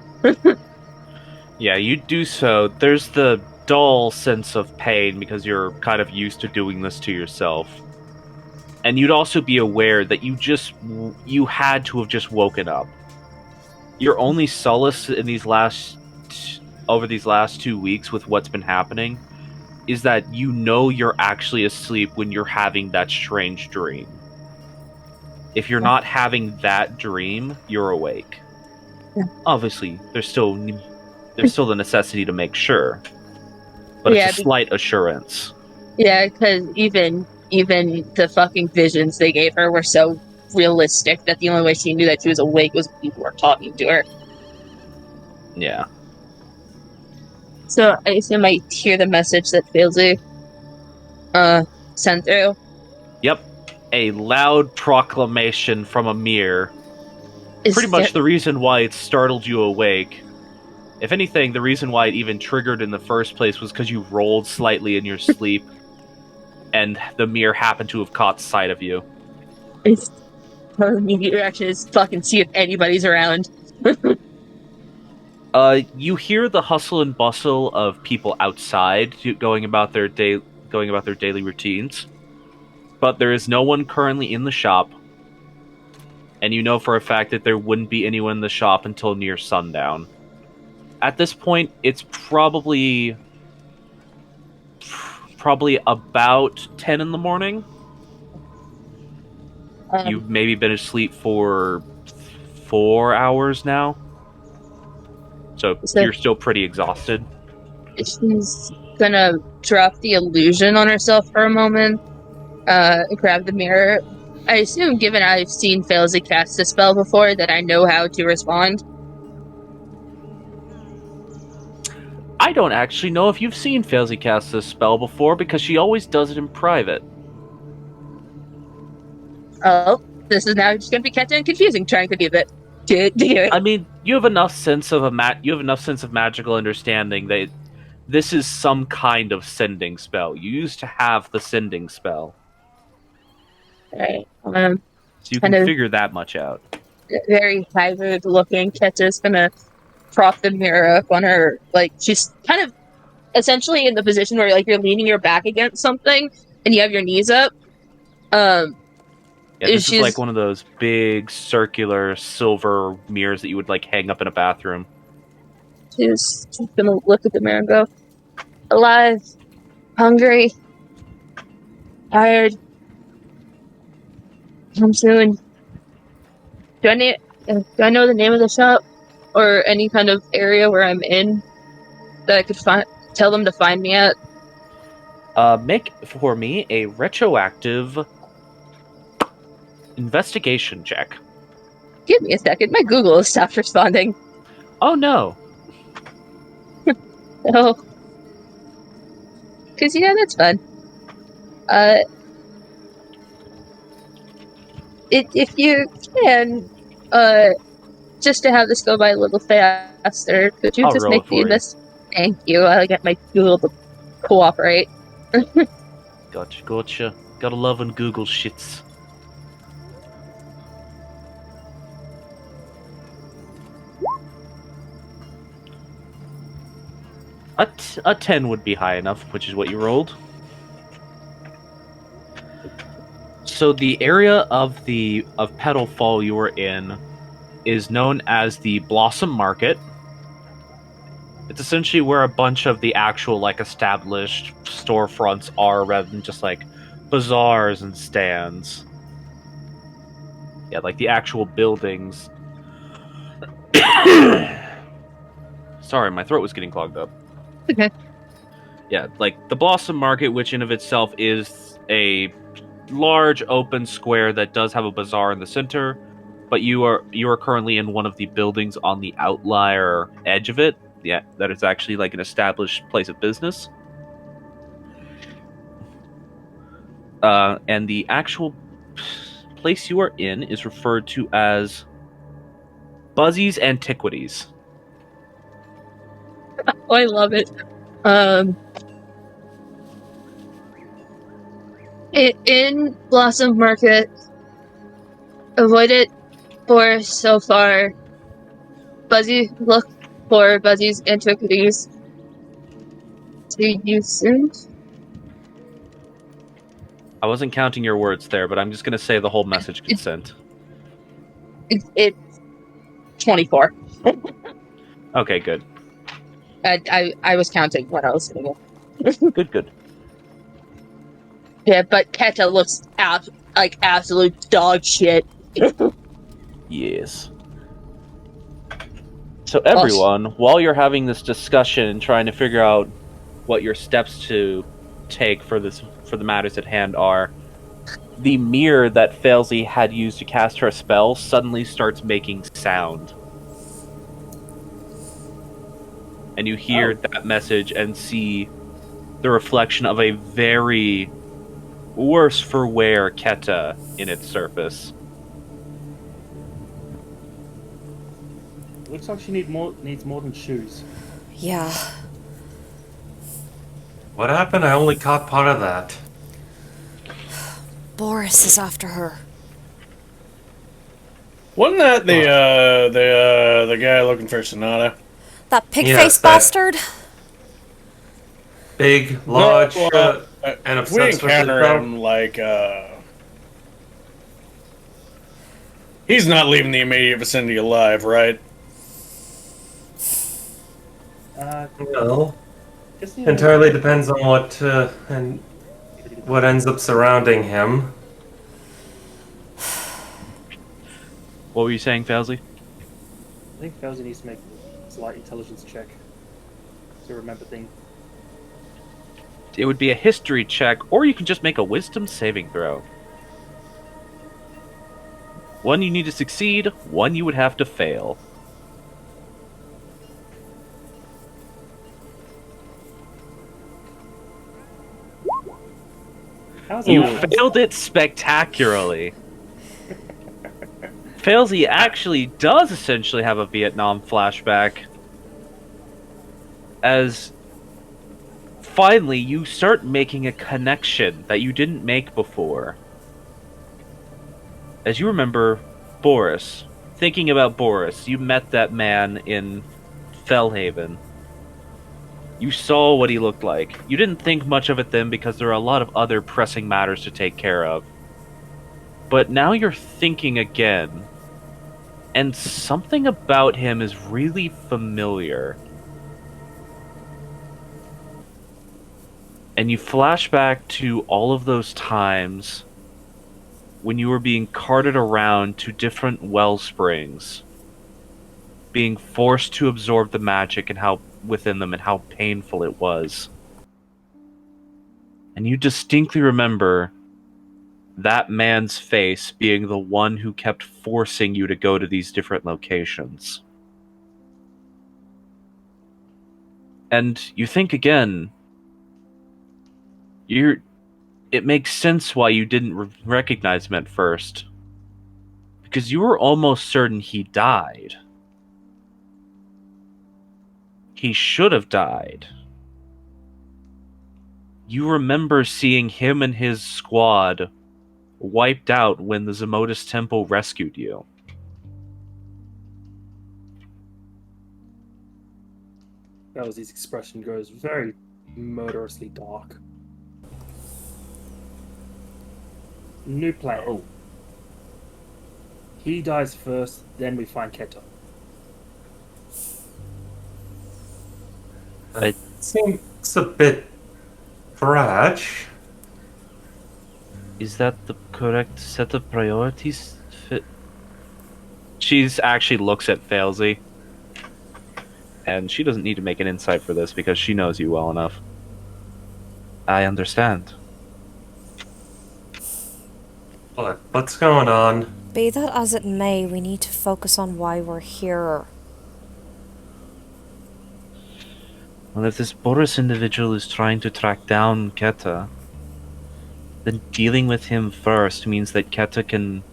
Yeah, you do so. There's the dull sense of pain because you're kind of used to doing this to yourself. And you'd also be aware that you had to have just woken up. Your only solace in over these last 2 weeks with what's been happening is that you know you're actually asleep when you're having that strange dream. If you're not having that dream, you're awake. Yeah. Obviously, there's still the necessity to make sure, but it's Yeah, a slight assurance. yeah, because even the fucking visions they gave her were so realistic that the only way she knew that she was awake was when people were talking to her. Yeah. So I assume I hear the message that Failsy sent through. Yep. A loud proclamation from a mirror. Pretty Is much the reason why it startled you awake. If anything, the reason why it even triggered in the first place was because you rolled slightly in your sleep, and the mirror happened to have caught sight of you. her immediate reaction is fucking see if anybody's around. You hear the hustle and bustle of people outside going about their daily routines, but there is no one currently in the shop, and you know for a fact that there wouldn't be anyone in the shop until near sundown. At this point, it's probably about 10 in the morning. You've maybe been asleep for 4 hours now, so you're still pretty exhausted. She's gonna drop the illusion on herself for a moment, grab the mirror. I assume, given I've seen Failsy cast a spell before, that I know how to respond. I don't actually know if you've seen Failsy cast this spell before because she always does it in private. Oh, this is now just gonna be catching and confusing, trying to do that. I mean, you have enough sense of magical understanding that this is some kind of sending spell. You used to have the sending spell. Right. So you can figure that much out. Very haggard looking. Ketcha's gonna prop the mirror up on her, like she's kind of essentially in the position where like you're leaning your back against something and you have your knees up. Yeah, this is like one of those big circular silver mirrors that you would like hang up in a bathroom. She's gonna look at the mirror and go, alive, hungry, tired, come soon. Do I know the name of the shop or any kind of area where I'm in that I could tell them to find me at? Make for me a retroactive investigation check. Give me a second. My Google has stopped responding. Oh no. Oh. Because, yeah, that's fun. If you can, just to have this go by a little faster, could you I'll just roll make it the for you. Thank you. I'll get my Google to cooperate. Gotcha. Gotta love when Google shits. A 10 would be high enough, which is what you rolled. So the area of Petal Fall you were in is known as the Blossom Market. It's essentially where a bunch of the actual like established storefronts are rather than just like bazaars and stands. Yeah, like the actual buildings. Sorry, my throat was getting clogged up. Okay. Yeah, like the Blossom Market, which in of itself is a large open square that does have a bazaar in the center, but you are currently in one of the buildings on the outlier edge of it. Yeah, that is actually like an established place of business. And the actual place you are in is referred to as Buzzy's Antiquities. Oh, I love it. In Blossom Market, avoided for so far. Buzzy, look for Buzzy's antiquities. See you soon. I wasn't counting your words there, but I'm just gonna say the whole message gets sent. It's 24. Okay, good. I was counting when I was doing it. Good. Yeah, but Keta looks like absolute dog shit. Yes. So everyone, while you're having this discussion and trying to figure out what your steps to take for the matters at hand are, the mirror that Failsy had used to cast her spell suddenly starts making sound. And you hear that message and see the reflection of a very worse for wear Keta in its surface. Looks like she needs more than shoes. Yeah. What happened? I only caught part of that. Boris is after her. Wasn't that the guy looking for Sonata? That pig-faced Yes, that- bastard? Big, large, No, well, and if we obsessed with encounter himself. him, he's not leaving the immediate vicinity alive, right? No. Just need Entirely depends on what ends up surrounding him. What were you saying, Failsy? I think Fauzi needs to make a slight intelligence check to remember things. It would be a history check, or you can just make a wisdom saving throw. One you need to succeed, one you would have to fail. You failed it spectacularly. Failsy actually does essentially have a Vietnam flashback. As finally you start making a connection that you didn't make before. As you remember Boris, thinking about Boris, you met that man in Fellhaven. You saw what he looked like. You didn't think much of it then because there are a lot of other pressing matters to take care of. But now you're thinking again, and something about him is really familiar. And you flash back to all of those times when you were being carted around to different well springs, being forced to absorb the magic and how within them and how painful it was. And you distinctly remember that man's face being the one who kept forcing you to go to these different locations. And you think again, it makes sense why you didn't recognize him at first. Because you were almost certain he died. He should have died. You remember seeing him and his squad wiped out when the Zemodis Temple rescued you. Fauzi's expression goes very murderously dark. New plan. Oh. He dies first, then we find Keta. It seems a bit brash. Is that the correct set of priorities? She's actually looks at Failsy. And she doesn't need to make an insight for this because she knows you well enough. I understand. What's going on? Be that as it may, we need to focus on why we're here. Well, if this Boris individual is trying to track down Keta, then dealing with him first means that Keta can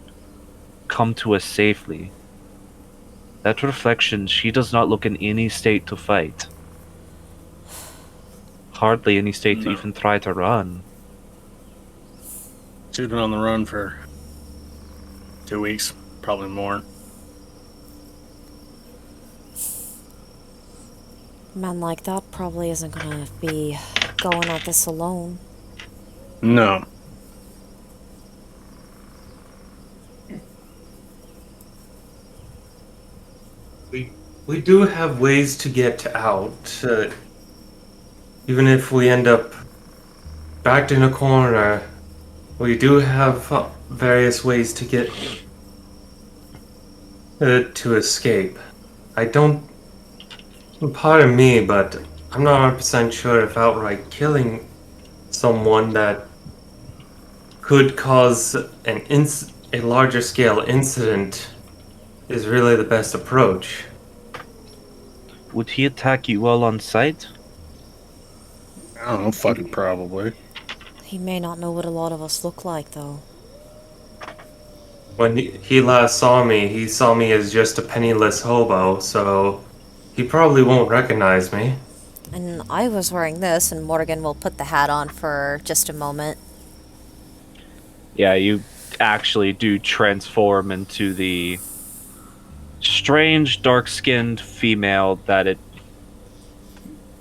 come to us safely. That reflection, she does not look in any state to fight. Hardly any state to even try to run. been on the run for 2 weeks, probably more. A man like that probably isn't gonna be going at this alone. No. We do have ways to get out. Even if we end up backed in a corner, we do have various ways to get to escape. I don't. Pardon me, but I'm not 100% sure if outright killing someone that could cause a larger scale incident is really the best approach. Would he attack you all on sight? I don't know, fucking probably. He may not know what a lot of us look like, though. When he last saw me, he saw me as just a penniless hobo, so he probably won't recognize me. And I was wearing this, and Morgan will put the hat on for just a moment. Yeah, you actually do transform into the strange, dark-skinned female that it...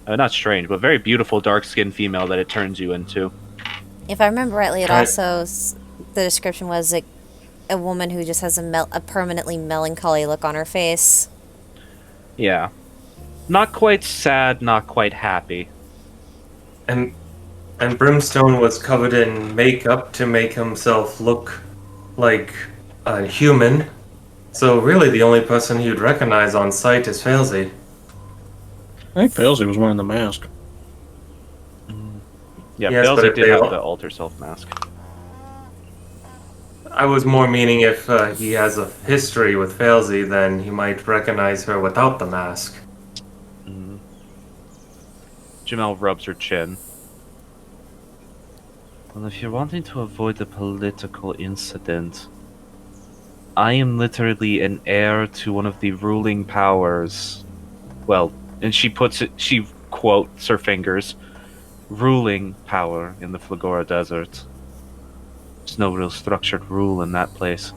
not strange, but very beautiful, dark-skinned female that it turns you into. If I remember rightly, it Right. also... The description was a woman who just has a permanently melancholy look on her face. Yeah. Not quite sad, not quite happy. And Brimstone was covered in makeup to make himself look like a human. So really the only person you'd recognize on sight is Failsy. I think Failsy was wearing the mask. Yeah, Yes, but Belzy if did they have all- the alter self mask. I was more meaning if he has a history with Failsy, then he might recognize her without the mask. Jamel rubs her chin. Well, if you're wanting to avoid a political incident, I am literally an heir to one of the ruling powers. Well, and she quotes her fingers, ruling power in the Flagora Desert. There's no real structured rule in that place.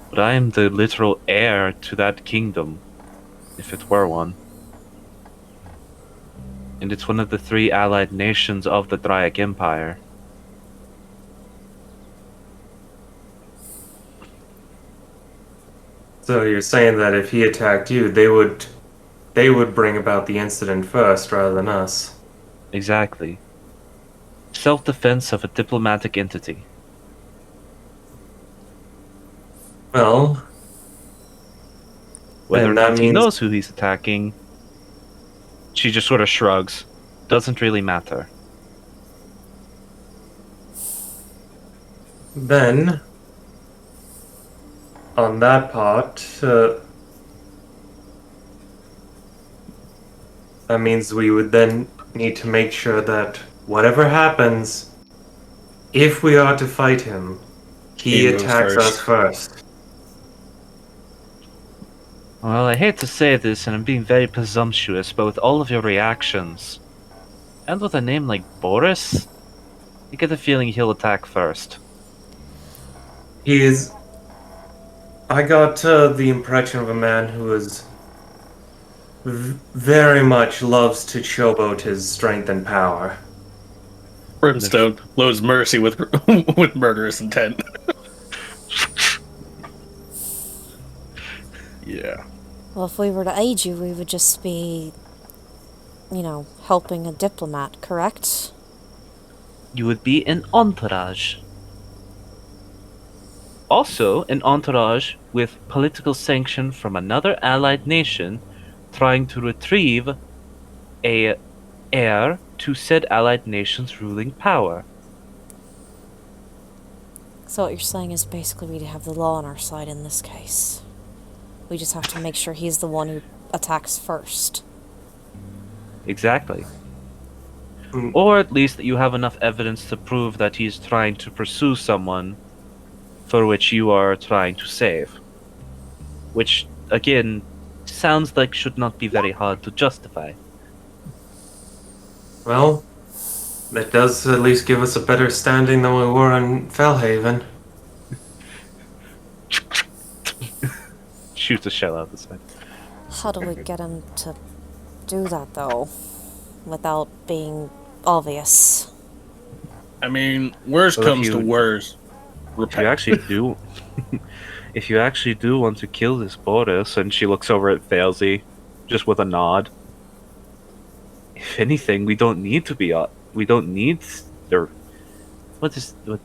But I am the literal heir to that kingdom, if it were one. And it's one of the 3 allied nations of the Draic Empire. So you're saying that if he attacked you, they would bring about the incident first rather than us. Exactly. Self-defense of a diplomatic entity. Well, Whether or And that not he means- knows who he's attacking, she just sort of shrugs. Doesn't really matter. then on that part, that means we would then need to make sure that whatever happens, if we are to fight him, he He moves attacks first. us first. Well, I hate to say this, and I'm being very presumptuous, but with all of your reactions, and with a name like Boris, I get the feeling he'll attack first. He is. I got the impression of a man who is very much loves to showboat his strength and power. Brimstone loads Mercy with with murderous intent. Yeah. Well, if we were to aid you, we would just be, helping a diplomat, correct? You would be an entourage. Also, an entourage with political sanction from another allied nation trying to retrieve a heir to said allied nation's ruling power. So what you're saying is basically we have the law on our side in this case. We just have to make sure he's the one who attacks first. Exactly. Mm. Or at least that you have enough evidence to prove that he's trying to pursue someone for which you are trying to save. Which, again, sounds like should not be very hard to justify. Well, That does at least give us a better standing than we were in Fellhaven. Shoots a shell out the side. How do we get him to do that, though? Without being obvious. I mean, worst Well, if comes to you- worst. If you Repent. actually do, if you actually do want to kill this Boris, and she looks over at Failsy, just with a nod. If anything, we don't need to be. We don't need. Or what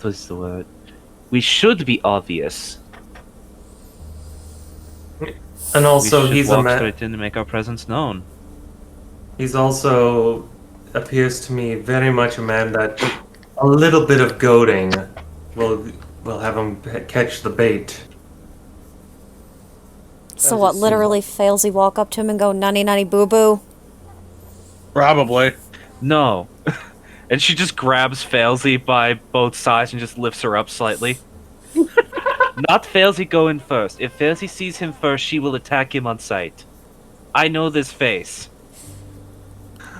was the word? We should be obvious. And also, we should he's a walk man. straight in and make our presence known. He's also appears to me very much a man that a little bit of goading will have him catch the bait. So what, literally Failsy walk up to him and go, nutty nutty boo boo? Probably. No. And she just grabs Failsy by both sides and just lifts her up slightly. Not Failsy going first. If Failsy sees him first, she will attack him on sight. I know this face.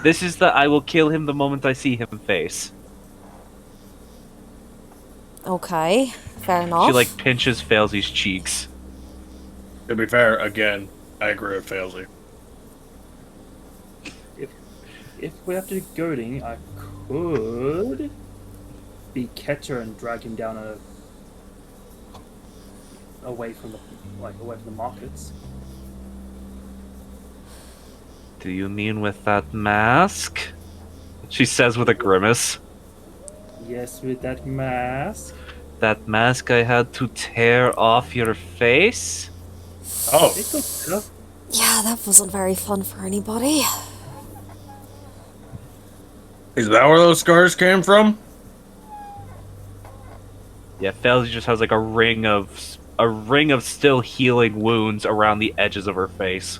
This is the I will kill him the moment I see him face. Okay, fair enough. She like pinches Failsy's cheeks. To be fair, again, I agree with Failsy. If we have to do goading, I could be Keter and drag him down away from the markets. Do you mean with that mask? She says with a grimace. Yes, with that mask. That mask I had to tear off your face? Oh, It looks better. Yeah, that wasn't very fun for anybody. is that where those scars came from? Yeah, Failsy just has like a ring of still healing wounds around the edges of her face.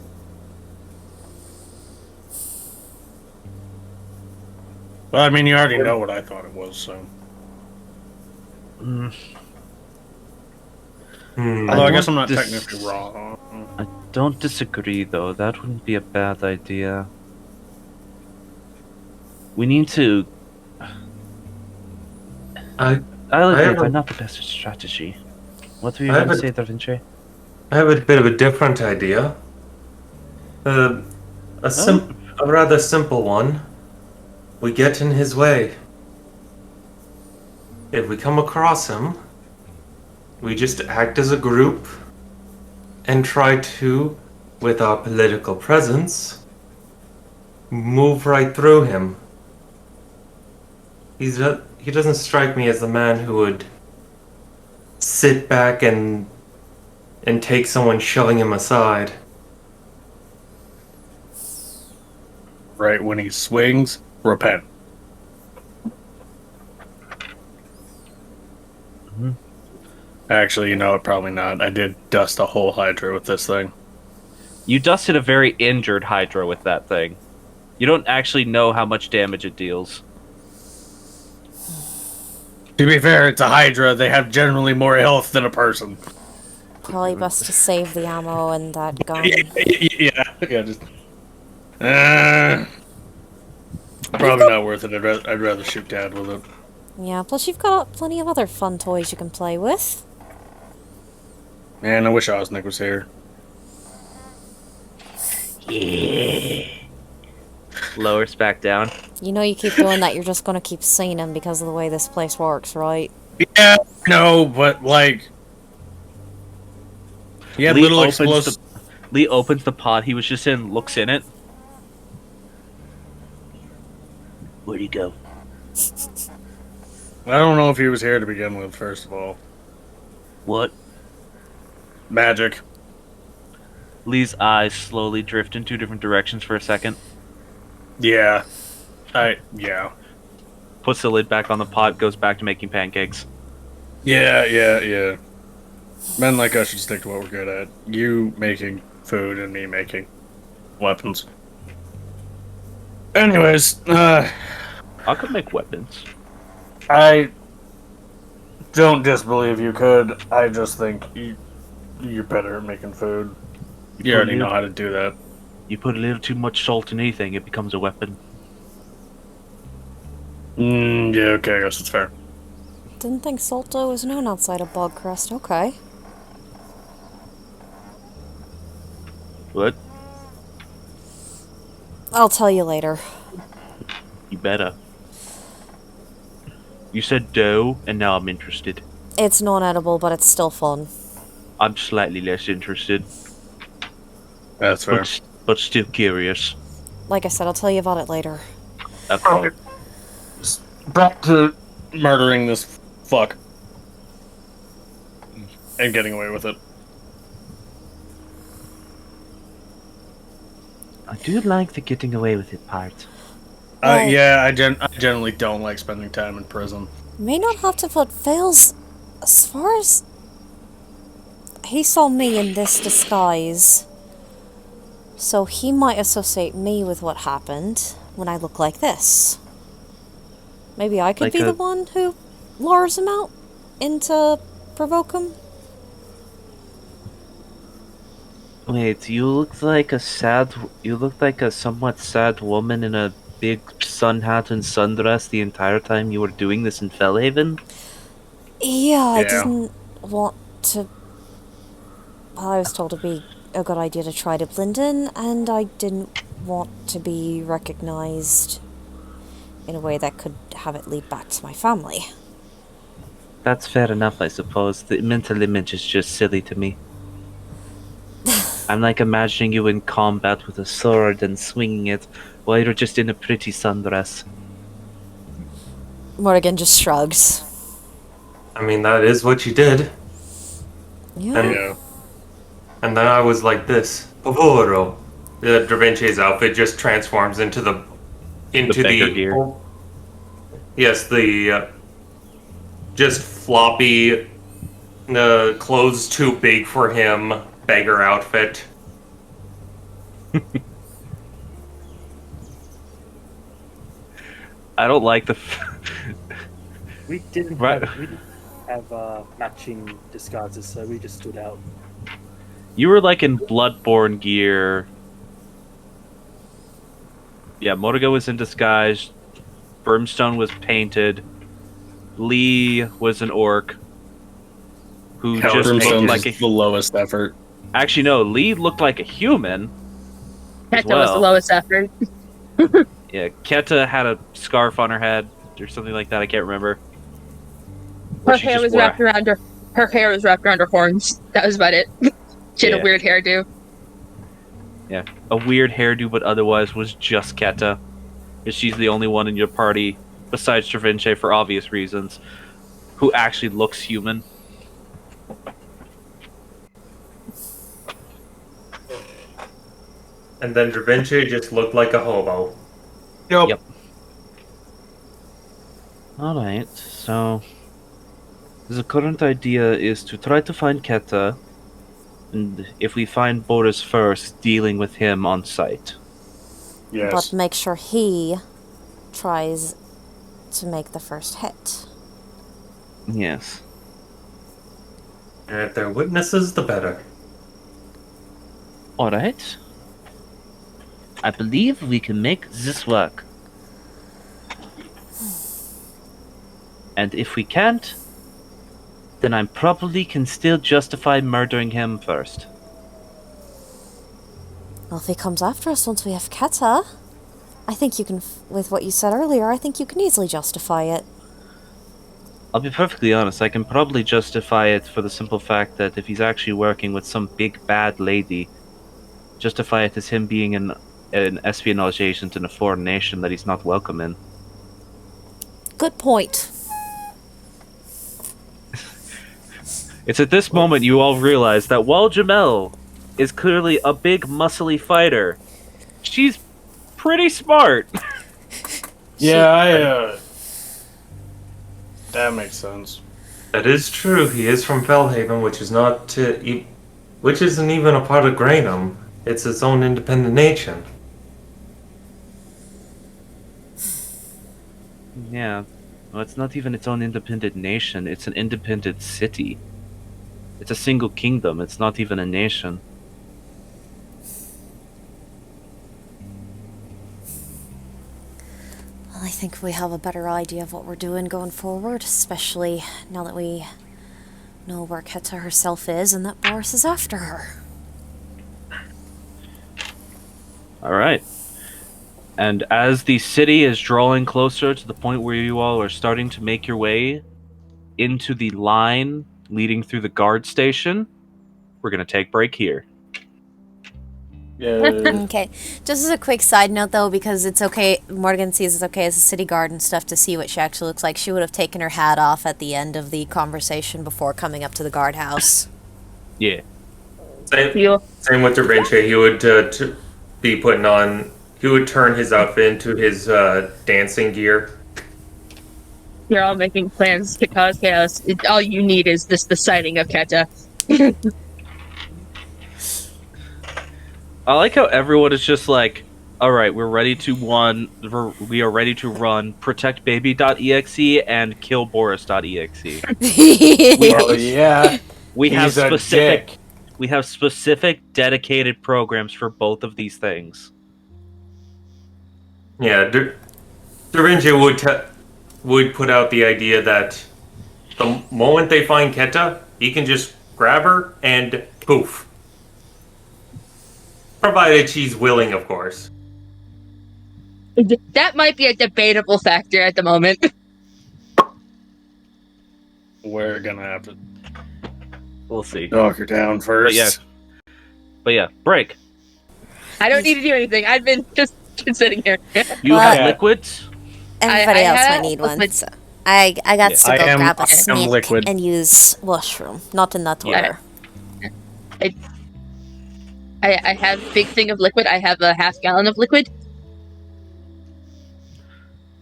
Well, I mean, you already know what I thought it was, so. Mm, Although I guess I'm not dis- technically wrong. I don't disagree, though. That wouldn't be a bad idea. We need to. I I'll I admit, have a- they're not the best strategy. What were you I going to have say, Da Vinci? I have a bit of a different idea. A rather simple one. We get in his way. If we come across him, we just act as a group and try to, with our political presence, move right through him. He doesn't strike me as the man who would sit back and take someone shoving him aside. Right when he swings, repent. Mhm. Actually, you know what? Probably not. I did dust a whole Hydra with this thing. You dusted a very injured Hydra with that thing. You don't actually know how much damage it deals. To be fair, it's a Hydra. They have generally more health than a person. Probably best to save the ammo and that gun. Yeah, just. Probably not worth it. I'd rather shoot Dad with it. Yeah, plus you've got plenty of other fun toys you can play with. Man, I wish Osnick was here. Lowers back down. You know you keep doing that, you're just gonna keep seeing him because of the way this place works, right? Yeah, no, but like. He had little explosive. Lee opens the pod he was just in, looks in it. Where'd he go? I don't know if he was here to begin with, first of all. What? Magic. Lee's eyes slowly drift in two different directions for a second. Yeah. Yeah. Puts the lid back on the pot, goes back to making pancakes. Yeah. Men like us should stick to what we're good at. You making food and me making weapons. Anyways, I could make weapons. I don't disbelieve you could. I just think you're better at making food. You already know how to do that. You put a little too much salt in anything, it becomes a weapon. Yeah, okay, I guess it's fair. Didn't think Salto was known outside of Bogcrest. Okay. What? I'll tell you later. You better. You said dough, and now I'm interested. It's non-edible, but it's still fun. I'm slightly less interested, That's fair. but still curious. Like I said, I'll tell you about it later. Okay. Back to murdering this fuck. And getting away with it. I do like the getting away with it part. Well- Yeah, I generally don't like spending time in prison. May not have to put fails as far as he saw me in this disguise. So he might associate me with what happened when I look like this. Maybe I could Like be a- the one who lures him out into provoke him. Wait, you look like a somewhat sad woman in a big sun hat and sundress the entire time you were doing this in Fellhaven? Yeah, I Yeah. didn't want to. I was told it'd be a good idea to try to blend in, and I didn't want to be recognized in a way that could have it lead back to my family. That's fair enough, I suppose. The mental image is just silly to me. I'm like imagining you in combat with a sword and swinging it while you're just in a pretty sundress. Morgan just shrugs. I mean, that is what you did. Yeah. And, Yeah. and then I was like this. Povoro. The Da Vinci's outfit just transforms into the beggar gear. Yes, the just floppy, clothes too big for him beggar outfit. I don't like the. We didn't Right. have matching disguises, so we just stood out. You were like in Bloodborne gear. Yeah, Morrigan was in disguise. Brimstone was painted. Lee was an orc who just looked Brimstone's like the lowest effort. Actually, no, Lee looked like a human. as Keta was the well. lowest effort. Yeah, Keta had a scarf on her head or something like that. I can't remember. Her But she hair just was wore a- wrapped around her. Her hair was wrapped around her horns. That was about it. She had Yeah. a weird hairdo. Yeah, a weird hairdo, but otherwise was just Keta. Because she's the only one in your party, besides Travince for obvious reasons, who actually looks human. And then Da Vinci just looked like a hobo. Yep. Alright, so the current idea is to try to find Keta, and if we find Boris first, dealing with him on site. Yes. But make sure he tries to make the first hit. Yes. And if they're witnesses, the better. Alright. I believe we can make this work. And if we can't, then I probably can still justify murdering him first. Well, if he comes after us once we have Keta, I think you can, with what you said earlier, I think you can easily justify it. I'll be perfectly honest, I can probably justify it for the simple fact that if he's actually working with some big bad lady, justify it as him being an espionage agent in a foreign nation that he's not welcome in. Good point. It's at this moment you all realize that while Jamel is clearly a big muscly fighter, she's pretty smart. Yeah, that makes sense. That is true. He is from Fellhaven, which isn't even a part of Graynham. It's its own independent nation. Yeah. Well, it's not even its own independent nation, it's an independent city. It's a single kingdom, it's not even a nation. Well, I think we have a better idea of what we're doing going forward, especially now that we know where Keta herself is and that Boris is after her. All right. And as the city is drawing closer to the point where you all are starting to make your way into the line leading through the guard station, we're going to take break here. Yeah. Okay, just as a quick side note though, because it's okay, Morgan sees it's okay as a city guard and stuff to see what she actually looks like, she would have taken her hat off at the end of the conversation before coming up to the guardhouse. Yeah. Same with Da Vinci. He would be putting on. He would turn his outfit into his dancing gear. You're all making plans to cause chaos. All you need is the sighting of Keta. I like how everyone is just like, all right, we are ready to run protectbaby.exe and killboris.exe. Oh yeah. We have He's a specific dick. we have specific dedicated programs for both of these things. Yeah, Da Vinci would put out the idea that the moment they find Keta, he can just grab her and poof. Provided she's willing, of course. That might be a debatable factor at the moment. We're gonna have to We'll see. knock her down first. But yeah, break. I don't need to do anything. I've been just sitting here. You Well, have liquids? Everybody I else have might need one. liquid. So I got Yeah. to I go am- grab I a am snake liquid. and use washroom. Not in that Yeah. order. I have a big thing of liquid. I have a half gallon of liquid.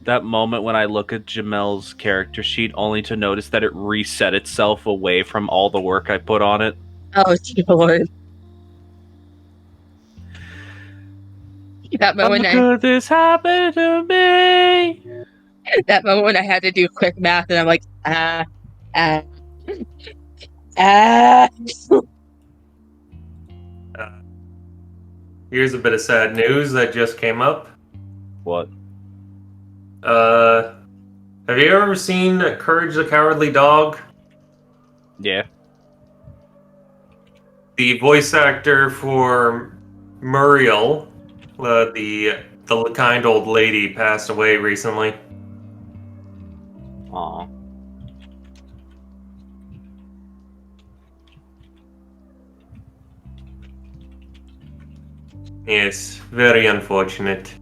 That moment when I look at Jamel's character sheet only to notice that it reset itself away from all the work I put on it. Oh, dear Lord. That How moment, could this happen to me? that moment when I had to do quick math, and I'm like, ah, ah, ah. Here's a bit of sad news that just came up. What? Have you ever seen Courage the Cowardly Dog? Yeah. The voice actor for Muriel, the kind old lady, passed away recently. Aw. Yes, very unfortunate.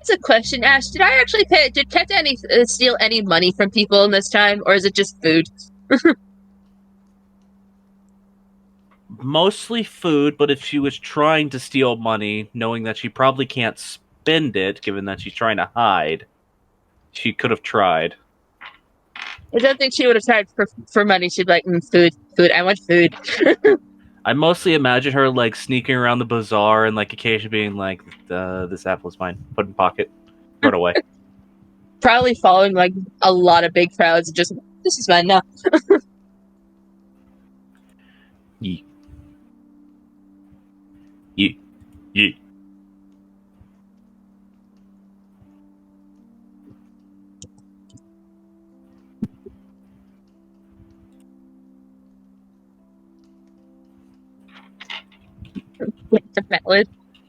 It's a question, Ash. Did I actually pay? Did Keta steal any money from people in this time, or is it just food? Mostly food, but if she was trying to steal money, knowing that she probably can't spend it, given that she's trying to hide, she could have tried. I don't think she would have tried for money. She'd be like, food. I want food. I mostly imagine her like sneaking around the bazaar and like occasionally being like, "This apple is mine. Put it in pocket. Throw it away." Probably following like a lot of big crowds. And just this is mine now. Yeet. Yeet. Yeet.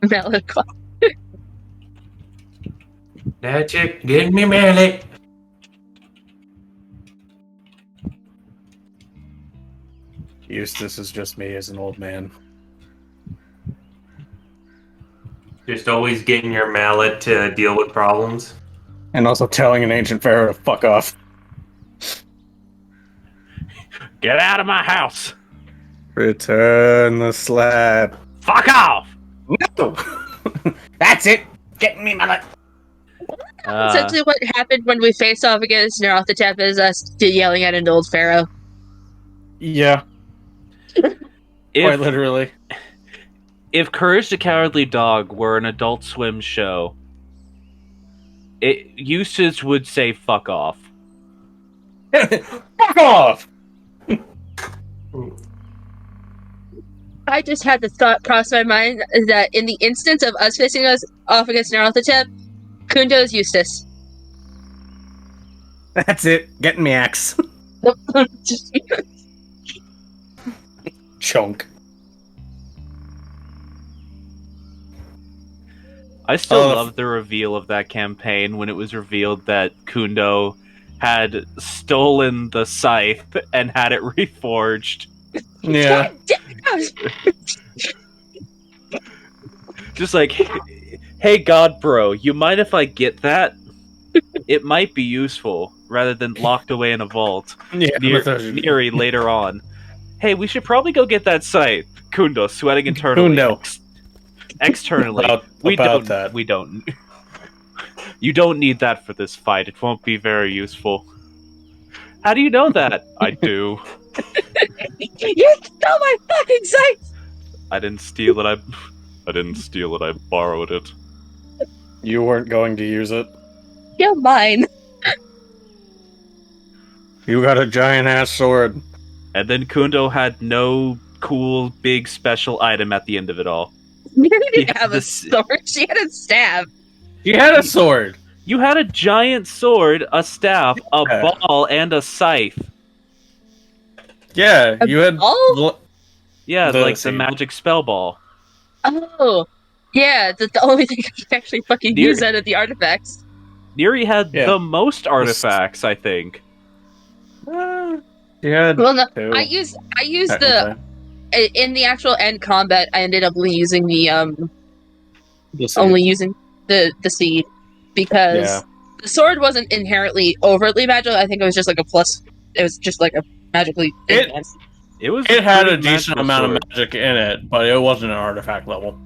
Mallet clock. That's it. Give me mallet. Eustace is just me as an old man. Just always getting your mallet to deal with problems. And also telling an ancient pharaoh to fuck off. Get out of my house. Return the slab. Fuck off. No! That's it! Get me mallet! Essentially, what happened when we face off against Nerothotep is us yelling at an old pharaoh. Yeah, quite If literally. if Courage the Cowardly Dog were an Adult Swim show, Eustace would say "fuck off." Fuck off! I just had the thought cross my mind that in the instance of us facing us off against Naralthotep, Kundo is Eustace. That's it. Getting me axe. Chunk. I still Oh, love the reveal of that campaign when it was revealed that Kundo had stolen the scythe and had it reforged. Yeah. Just like, hey God bro, you mind if I get that? It might be useful, rather than locked away in a vault. Yeah. Neri later on. Hey, we should probably go get that scythe. Kundo sweating internally. Kundo. Externally. About that. We don't. You don't need that for this fight. It won't be very useful. How do you know that? I do. You stole my fucking scythe! I didn't steal it. I didn't steal it. I borrowed it. You weren't going to use it. You're mine. You got a giant ass sword. And then Kundo had no cool, big, special item at the end of it all. You didn't had have a sword. She had a staff. You had a sword. You had a giant sword, a staff, a ball, and a scythe. Yeah, you had. ball? Yeah, The like the scene. magic spell ball. Oh. Yeah, that's the only thing I can actually fucking use out of the artifacts. Neri had Yeah. the most artifacts, I think. You had. Well, no, two, I used the technically. in the actual end combat. I ended up only using the The seed. only using the seed because Yeah. the sword wasn't inherently overtly magical. I think it was just like a plus. It was just like a magically enhanced. It had a pretty decent magical amount sword. of magic in it, but it wasn't an artifact level.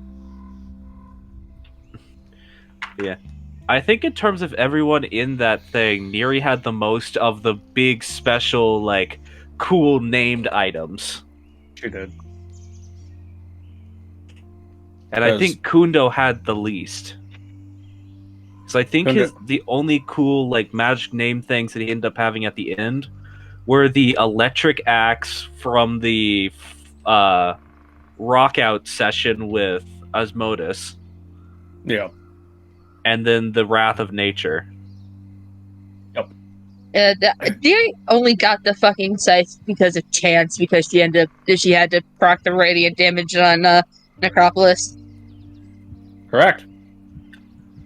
Yeah. I think in terms of everyone in that thing, Neri had the most of the big special, like, cool named items. She did. And I 'Cause- think Kundo had the least. So I think the only cool, like, magic name things that he ended up having at the end were the electric axe from the rock out session with Asmodus. Yeah. And then the Wrath of Nature. Deary only got the fucking scythe because of chance, because she had to proc the radiant damage on Necropolis. Correct.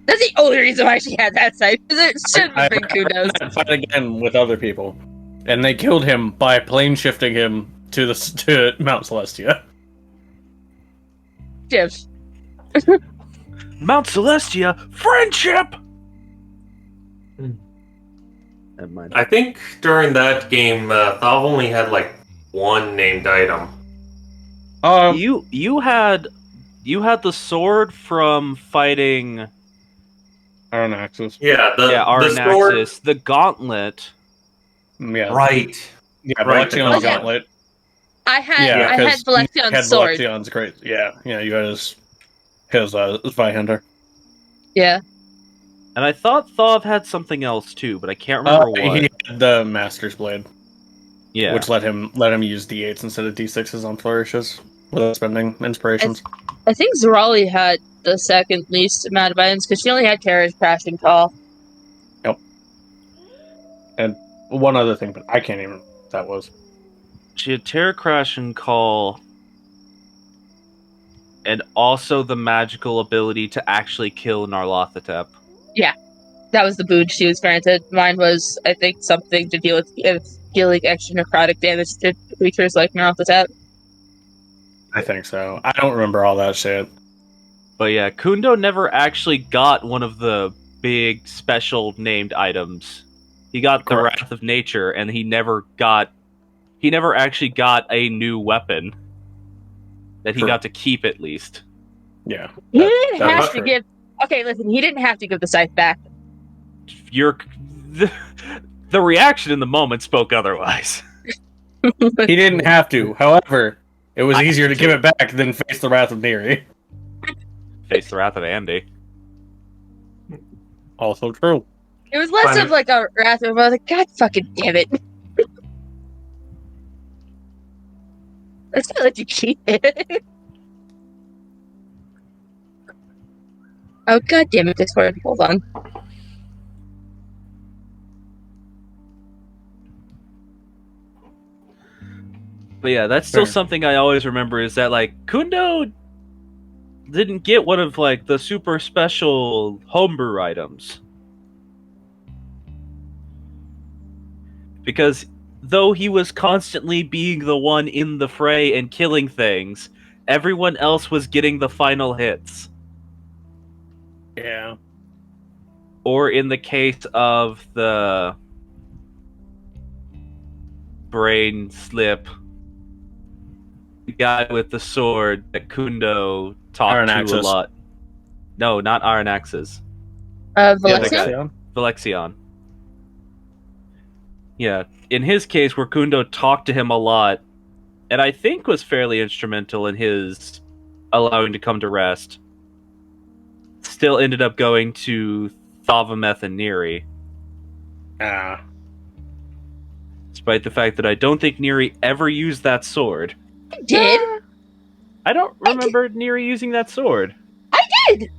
That's the only reason why she had that scythe. Because it shouldn't have been Kudos. I fight again with other people, and they killed him by plane shifting him to Mount Celestia. Div. Mount Celestia, friendship. Never mind. I think during that game, Thav only had like one named item. You had the sword from fighting Aranaxis. Yeah, the Aranaxis, sword. the gauntlet. Yeah. Right. Yeah, Right, Valexion's the gauntlet. I had Yeah, Valexion's had sword. Valexion's great. Yeah, you had his Vihunter. Yeah. And I thought Thav had something else too, but I can't remember what. He had the Master's Blade, Yeah. which let him use D8s instead of D6s on flourishes without spending inspirations. I think Zorali had the second least amount of items because she only had Terra's Crashing Call. Yep. And one other thing, but I can't even remember what that was. She had Terror Crash and Call, and also the magical ability to actually kill Narlothotep. Yeah. That was the boon she was granted. Mine was, I think, something to deal with dealing extra necrotic damage to creatures like Narlothotep. I think so. I don't remember all that shit. But yeah, Kundo never actually got one of the big special named items. He got the Correct. Wrath of Nature, and he never actually got a new weapon that he True. got to keep at least. Yeah. He didn't that have was to true. give. Okay, listen. He didn't have to give the scythe back. The reaction in the moment spoke otherwise. He didn't have to. However, it was I easier to had give to. it back than face the wrath of Neri. Face the Wrath of Andy. Also true. It was less Fine. of like a wrath of like, God fucking damn it. Let's not let you keep it. Oh god damn it, Discord. Hold on. But yeah, that's still something I always remember is that like Kundo didn't get one of like the super special homebrew items. Because though he was constantly being the one in the fray and killing things, everyone else was getting the final hits. Yeah. Or in the case of the brain slip, the guy with the sword that Kundo talked to a Aranaxis. lot. No, not Aranaxis. Valexion? Valexion? Valexion. Yeah, in his case, where Kundo talked to him a lot, and I think was fairly instrumental in his allowing to come to rest, still ended up going to Thavameth and Neri. Ah. Despite the fact that I don't think Neri ever used that sword. I did. I don't remember Neri using that sword. I did.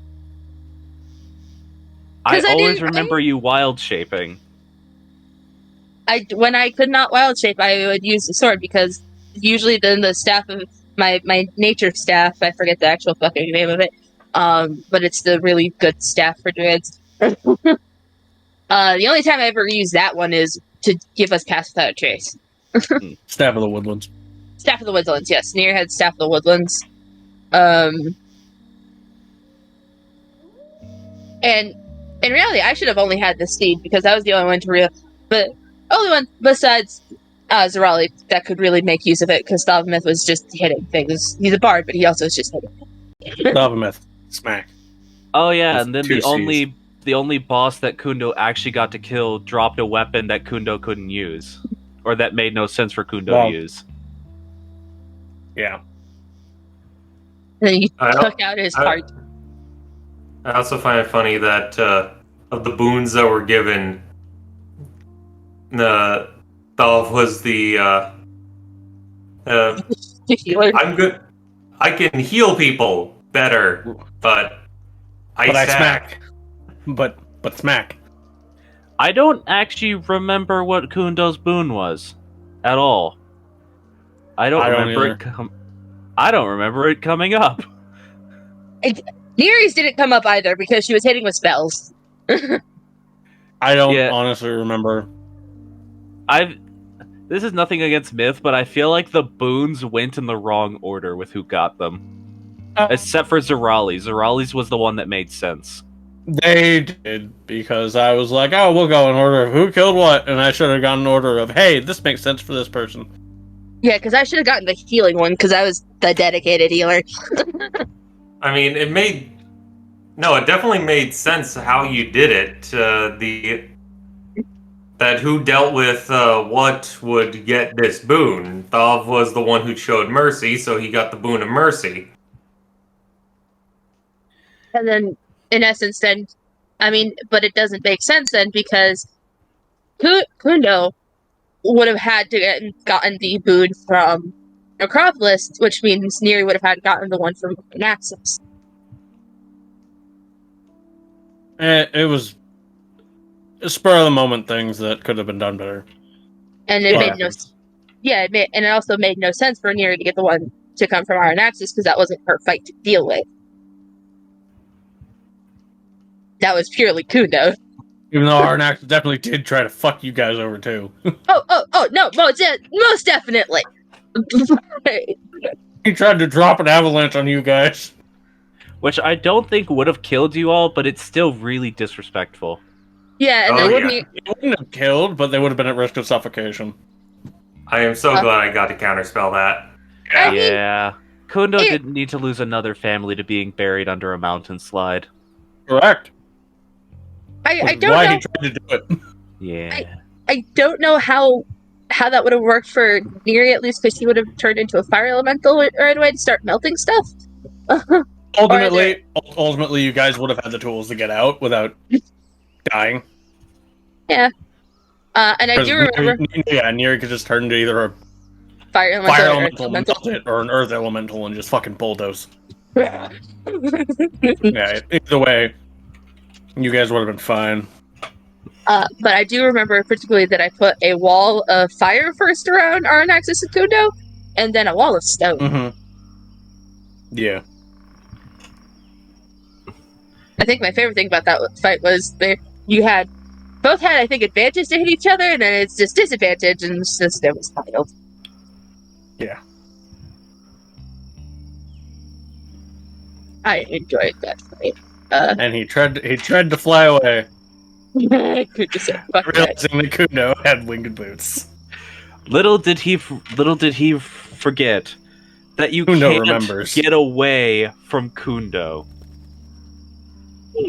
I 'Cause I always didn't- remember you wild shaping. When I could not wild shape, I would use the sword because usually then the staff of my nature staff, I forget the actual fucking name of it, but it's the really good staff for druids. The only time I ever use that one is to give us pass without a trace. Staff of the Woodlands. Staff of the Woodlands, yes. Near had Staff of the Woodlands. And in reality, I should have only had the steed because I was the only one to but only one besides Zarali that could really make use of it because Thavamith was just hitting things. He's a bard, but he also was just hitting. Thavamith. Smack. Oh yeah, With and then two the only boss that Kundo actually got to kill dropped a weapon that Kundo couldn't use, or that made no sense for Kundo to use. Yeah. And then he took out his heart. I also find it funny that of the boons that were given, Thav was the Healer. I'm good. I can heal people better, but I smack. But smack. I don't actually remember what Kundo's boon was at all. I don't remember it coming up. Neri's didn't come up either because she was hitting with spells. I don't honestly remember. This is nothing against Myth, but I feel like the boons went in the wrong order with who got them. Except for Zarali. Zarali's was the one that made sense. They did, because I was like, oh, we'll go in order of who killed what, and I should have gone in order of, hey, this makes sense for this person. Yeah, because I should have gotten the healing one because I was the dedicated healer. I mean, it definitely made sense how you did it. That who dealt with what would get this boon. Thav was the one who showed mercy, so he got the boon of mercy. And then, in essence, but it doesn't make sense then because Kundo would have had to gotten the boon from Acropolis, which means Neri would have had gotten the one from Naxos. It was spur of the moment things that could have been done better. And it made no sense. Yeah, and it also made no sense for Neri to get the one to come from Aranaxis because that wasn't her fight to deal with. That was purely Kundo. Even though Aranaxis definitely did try to fuck you guys over too. No, most definitely. He tried to drop an avalanche on you guys. Which I don't think would have killed you all, but it's still really disrespectful. Yeah, and it wouldn't have killed, but they would have been at risk of suffocation. I am so glad I got to counterspell that. Yeah. Kundo didn't need to lose another family to being buried under a mountain slide. Correct. I don't know. Why he tried to do it. Yeah. I don't know how that would have worked for Neri, at least, because he would have turned into a fire elemental right away to start melting stuff. Ultimately, you guys would have had the tools to get out without dying. Yeah. And I do remember... Neri could just turn into either a Fire elemental Fire or earth elemental elemental. melt it, or an earth elemental and just fucking bulldoze. Yeah. Yeah, either way, you guys would have been fine. But I do remember particularly that I put a wall of fire first around Aranaxis and Kundo, and then a wall of stone. Mm-hmm. Yeah. I think my favorite thing about that fight was you had both had, I think, advantage to hit each other, and then it's just disadvantage, and it's just it was wild. Yeah. I enjoyed that fight. And he tried to fly away, Could just say, fuck that. realizing that Kuno had winged boots. Little did he forget that you Kundo can't remembers. get away from Kundo.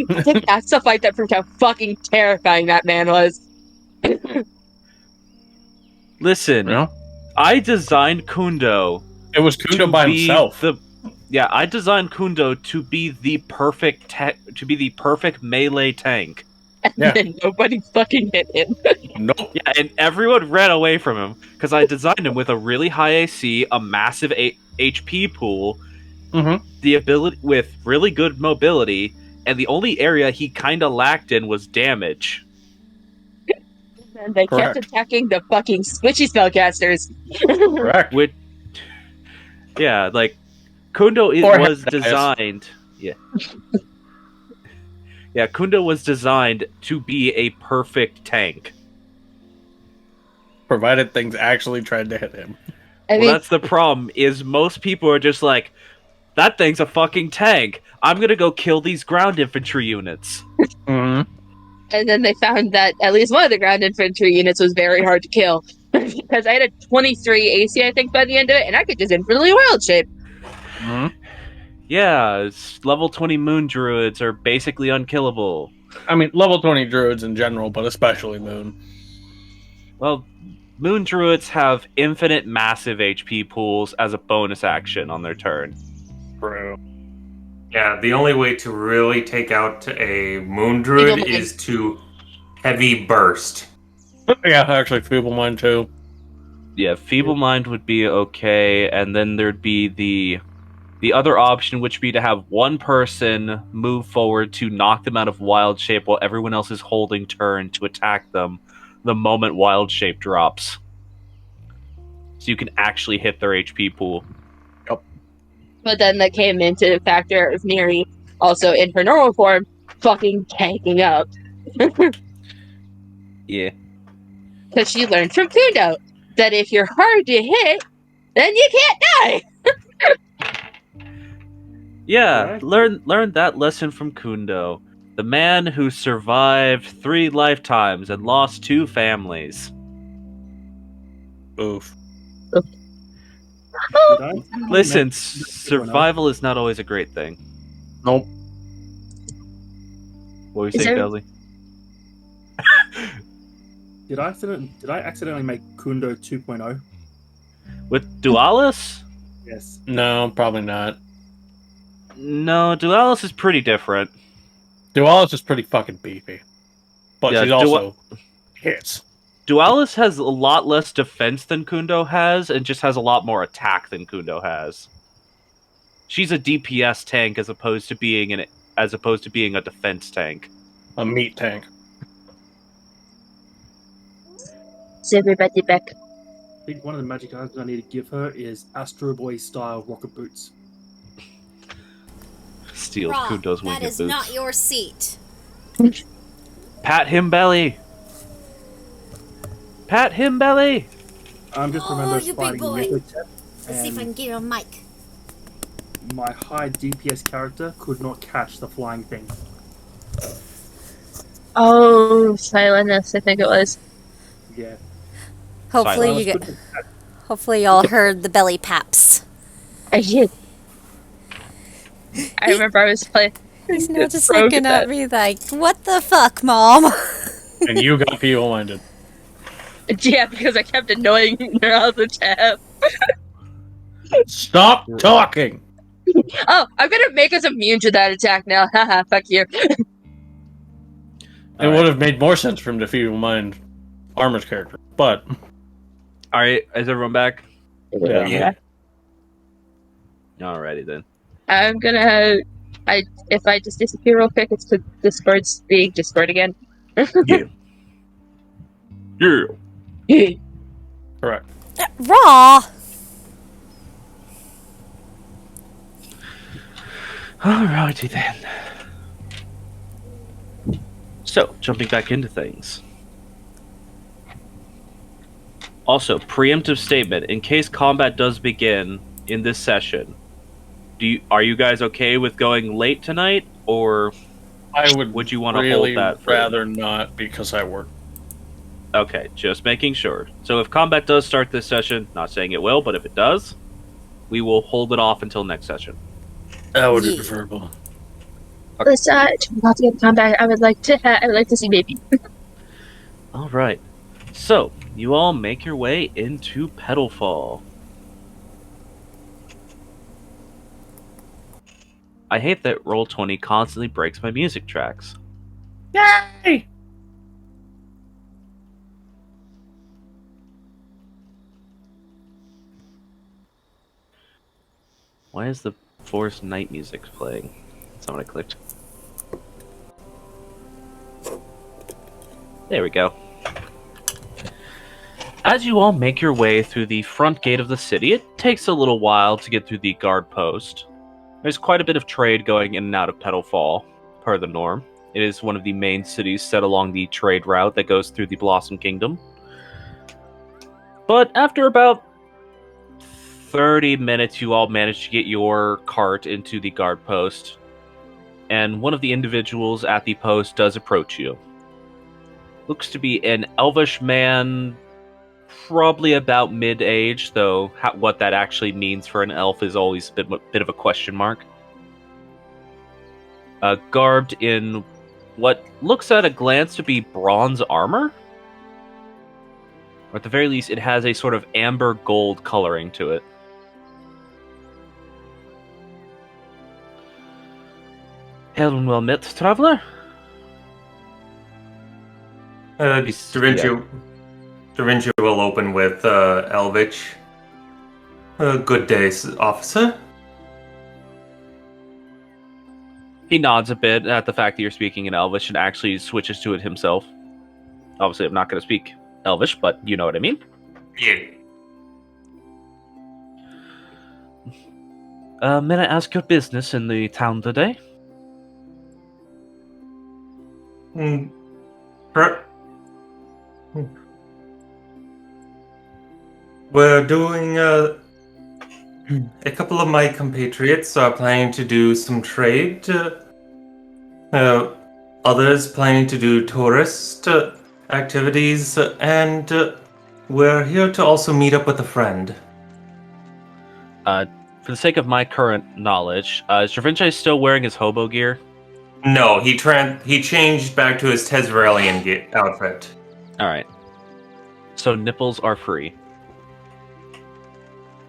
I think that's the fight that proved how fucking terrifying that man was. Listen, No? I designed Kundo It was Kundo to by be himself. I designed Kundo to be the perfect melee tank. And Yeah. then nobody fucking hit him. Nope. Yeah, and everyone ran away from him because I designed him with a really high AC, a massive HP pool, Mm-hmm. the ability with really good mobility, and the only area he kind of lacked in was damage. And they Correct. kept attacking the fucking squishy spellcasters. Correct. Which, yeah, like Kundo Or was Hepatitis. designed. Yeah, yeah, Kundo was designed to be a perfect tank. Provided things actually tried to hit him. I Well, mean, that's the problem. Is most people are just like, that thing's a fucking tank. I'm gonna go kill these ground infantry units. Mm-hmm. and then they found that at least one of the ground infantry units was very hard to kill. Because I had a 23 AC, I think, by the end of it, and I could just infinitely wild shape. Mm-hmm. Yeah, level 20 moon druids are basically unkillable. I mean, level 20 druids in general, but especially Moon. Well, moon druids have infinite massive HP pools as a bonus action on their turn. True. Yeah, the only way to really take out a moon druid Feeble Mind. is to heavy burst. Yeah, actually, Feeble Mind too. Yeah, Feeble Mind would be okay, and then there'd be the other option, which would be to have one person move forward to knock them out of wild shape while everyone else is holding turn to attack them the moment wild shape drops. So you can actually hit their HP pool. But then that came into the factor of Miri also in her normal form fucking tanking up. Yeah. Because she learned from Kundo that if you're hard to hit, then you can't die. Yeah, Right. learn that lesson from Kundo, the man who survived 3 lifetimes and lost 2 families. Oof. Did I? Listen, Make- survival is not always a great thing. Nope. What were you Is saying, there- Belly? Did I accidentally make Kundo 2.0? With Dualis? Yes. No, probably not. No, Dualis is pretty different. Dualis is pretty fucking beefy. But Yeah, she's also hits. Dualis has a lot less defense than Kundo has, and just has a lot more attack than Kundo has. She's a DPS tank as opposed to being a defense tank. A meat tank. Is everybody back? I think one of the magic items I need to give her is Astro Boy style rocket boots. Steals Rob, Kundo's that winged is boots. not your seat. Pat him, Belly! Pat him, Belly! Just Oh, remember you big fighting boy. Melee Tech, Let's see if I can and get you a mic. my high DPS character could not catch the flying thing. Oh, Silenus, I think it was. Yeah. Hopefully Silence. you get. Hopefully y'all heard the belly paps. I did. I remember I was playing. He's now just Broke looking that. at me like, "What the fuck, mom?" And you got feeble minded. Yeah, because I kept annoying her all the time. Stop talking! Oh, I'm gonna make us immune to that attack now. Haha, fuck you. It would have made more sense for him to feeble mind Armor's character. But Alright, is everyone back? Yeah. Alrighty then. I'm gonna. If I just disappear real quick, it's because Discord's being Discord again. Yeah. Yeah. Correct. Raw. Alrighty then. So, jumping back into things. Also, preemptive statement. In case combat does begin in this session, are you guys okay with going late tonight, or I would you want to really hold that for... rather not because I work. Okay, just making sure. So if combat does start this session, not saying it will, but if it does, we will hold it off until next session. That would be Yeah. preferable. Let's not to get combat. I would like to see baby. All right. So you all make your way into Petalfall. I hate that Roll20 constantly breaks my music tracks. Yay! Why is the Forest Night music playing? That's not what I clicked. There we go. As you all make your way through the front gate of the city, it takes a little while to get through the guard post. There's quite a bit of trade going in and out of Petalfall, per the norm. It is one of the main cities set along the trade route that goes through the Blossom Kingdom. But after about 30 minutes, you all manage to get your cart into the guard post, and one of the individuals at the post does approach you. Looks to be an elvish man, probably about mid-age, though what that actually means for an elf is always a bit of a question mark. Garbed in what looks at a glance to be bronze armor? Or at the very least, it has a sort of amber gold coloring to it. Hail and well met, traveler. Da Vinci will open with Elvich. Good day, officer. He nods a bit at the fact that you're speaking in Elvish and actually switches to it himself. Obviously, I'm not going to speak Elvish, but you know what I mean. Yeah. May I ask your business in the town today? We're doing a couple of my compatriots are planning to do some trade. Others planning to do tourist activities, and we're here to also meet up with a friend. For the sake of my current knowledge, is Dravinci still wearing his hobo gear? No, he changed back to his Tezraelian outfit. Alright. So nipples are free.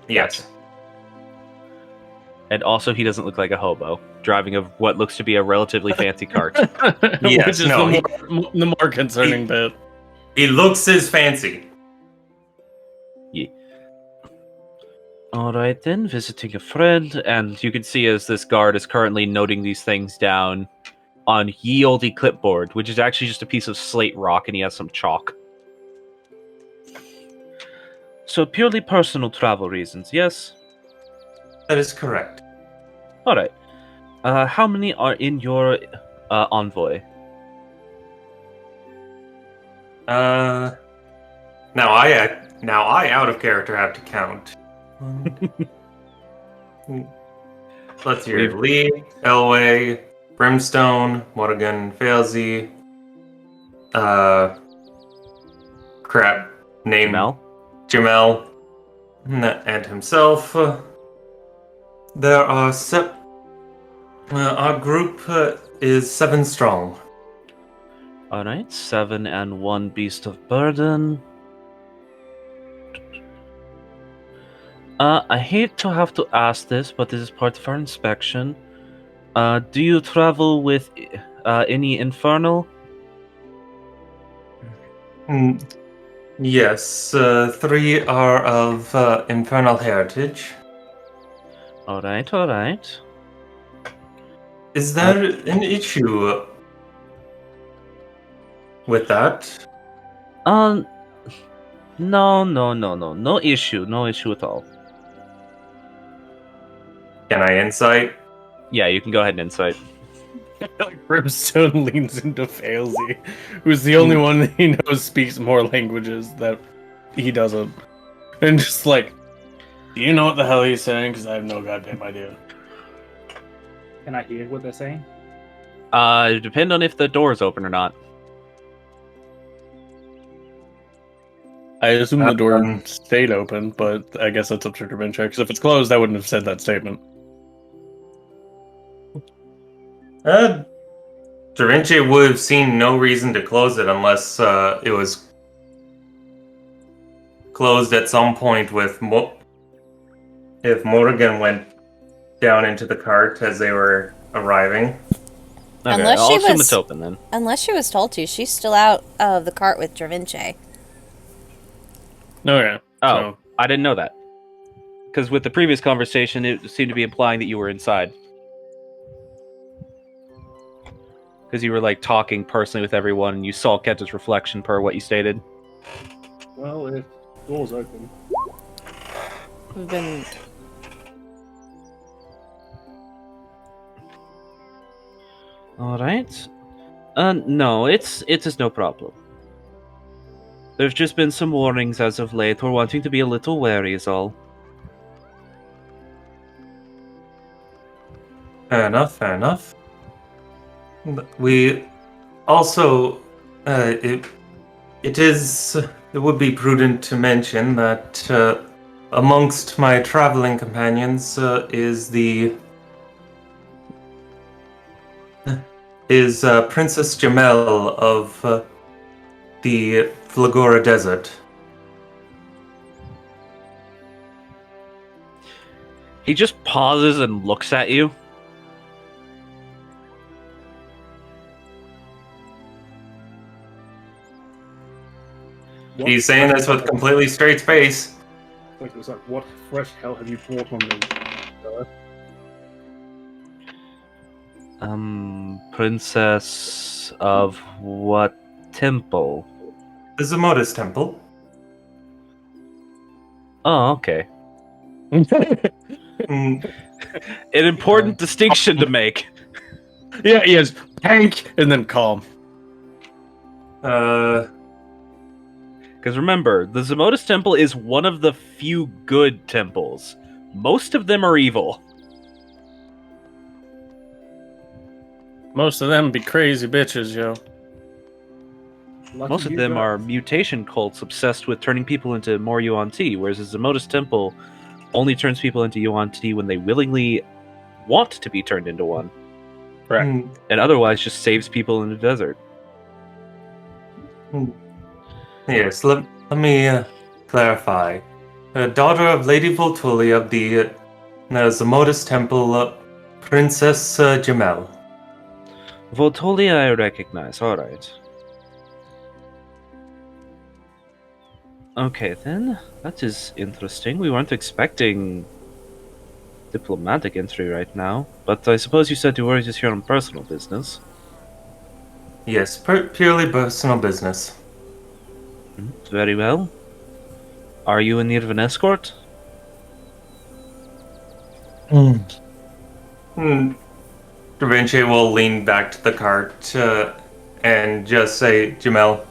Yes. And also he doesn't look like a hobo, driving what looks to be a relatively fancy cart. Yes, Which is no, the more concerning bit. He looks as fancy. Yeah. Alright then, visiting a friend, and you can see as this guard is currently noting these things down on ye olde clipboard, which is actually just a piece of slate rock, and he has some chalk. So purely personal travel reasons, yes? That is correct. Alright. How many are in your envoy? Now I out of character have to count. Let's hear. Lee, Elway, Brimstone, Morrigan, Failsy. Crap. Name Jamel. And himself. There are our group is 7 strong. Alright, 7 and 1 beast of burden. I hate to have to ask this, but this is part of our inspection. Do you travel with any infernal? Yes, 3 are of infernal heritage. Alright, alright. Is there an issue with that? Um, no, no, no, no. No issue. No issue at all. Can I insight? Yeah, you can go ahead and insight. Like Brimstone leans into Failsy, who's the only one he knows speaks more languages that he doesn't. And just like, do you know what the hell he's saying? Because I have no goddamn idea. Can I hear what they're saying? It depends on if the door is open or not. I assume the door Um, stayed open, but I guess that's up to Dervinche. Because if it's closed, I wouldn't have said that statement. Da Vinci would have seen no reason to close it unless it was closed at some point with if Morrigan went down into the cart as they were arriving. Okay, Unless I'll she assume was- it's open then. Unless she was told to, she's still out of the cart with Dravinche. Okay. Oh, So, I didn't know that. Because with the previous conversation, it seemed to be implying that you were inside. Because you were like talking personally with everyone, and you saw Kenta's reflection per what you stated. Well, if door's open, We've been. All right. No, it is no problem. There's just been some warnings as of late. We're wanting to be a little wary, is all. Fair enough, fair enough. We also, it would be prudent to mention that amongst my traveling companions is Princess Jamel of the Flagora Desert. He just pauses and looks at you. what He's saying this with completely straight face. Like, it was like, what fresh hell have you brought on me? Princess of what temple? The Zamodis Temple. Oh, okay. Mm, An important distinction to make. yeah, he has tank and then calm. uh, Because remember, the Zamodis Temple is one of the few good temples. Most of them are evil. Most of them be crazy bitches, yo. Lucky Most of you them guys. are mutation cults obsessed with turning people into more Yuan Ti, whereas the Zamodis Temple only turns people into Yuan Ti when they willingly want to be turned into one, Correct. and otherwise just saves people in the desert. Yes, let me clarify. Daughter of Lady Voltuli of the Zamodis Temple, Princess Jamel. Voltoli I recognize, alright. Okay then, that is interesting. We weren't expecting diplomatic entry right now, but I suppose you said you were just here on personal business. Yes, purely personal business. Very well. Are you in need of an escort? Da Vinci will lean back to the cart and just say, Jamel,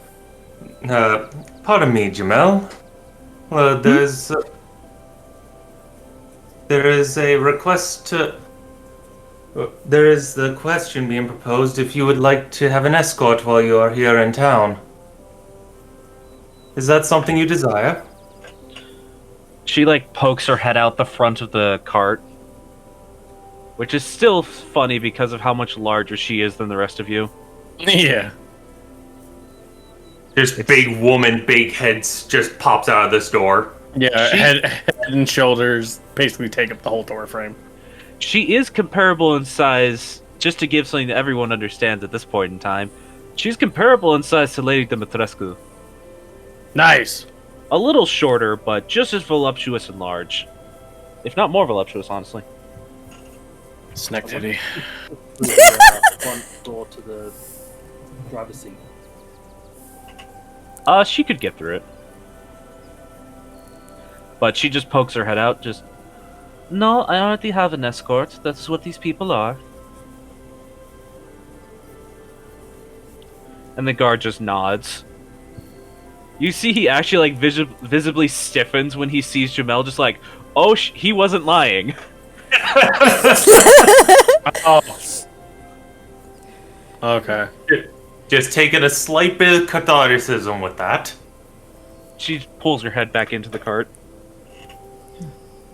pardon me, Jamel. There is a request there is the question being proposed if you would like to have an escort while you are here in town. Is that something you desire? She like pokes her head out the front of the cart, which is still funny because of how much larger she is than the rest of you. Yeah. This big woman, big heads just pops out of this door. Yeah, She- head and shoulders basically take up the whole door frame. She is comparable in size, just to give something that everyone understands at this point in time. She's comparable in size to Lady Dimitrescu. Nice. A little shorter, but just as voluptuous and large. If not more voluptuous, honestly. Snack titty. Through the front door to the driver's seat. She could get through it. But she just pokes her head out, just... No, I already have an escort. That's what these people are. And the guard just nods. You see he actually, like, visibly stiffens when he sees Jamel, just like, oh, he wasn't lying. Oh. Okay. Just taking a slight bit of catharticism with that. She pulls her head back into the cart.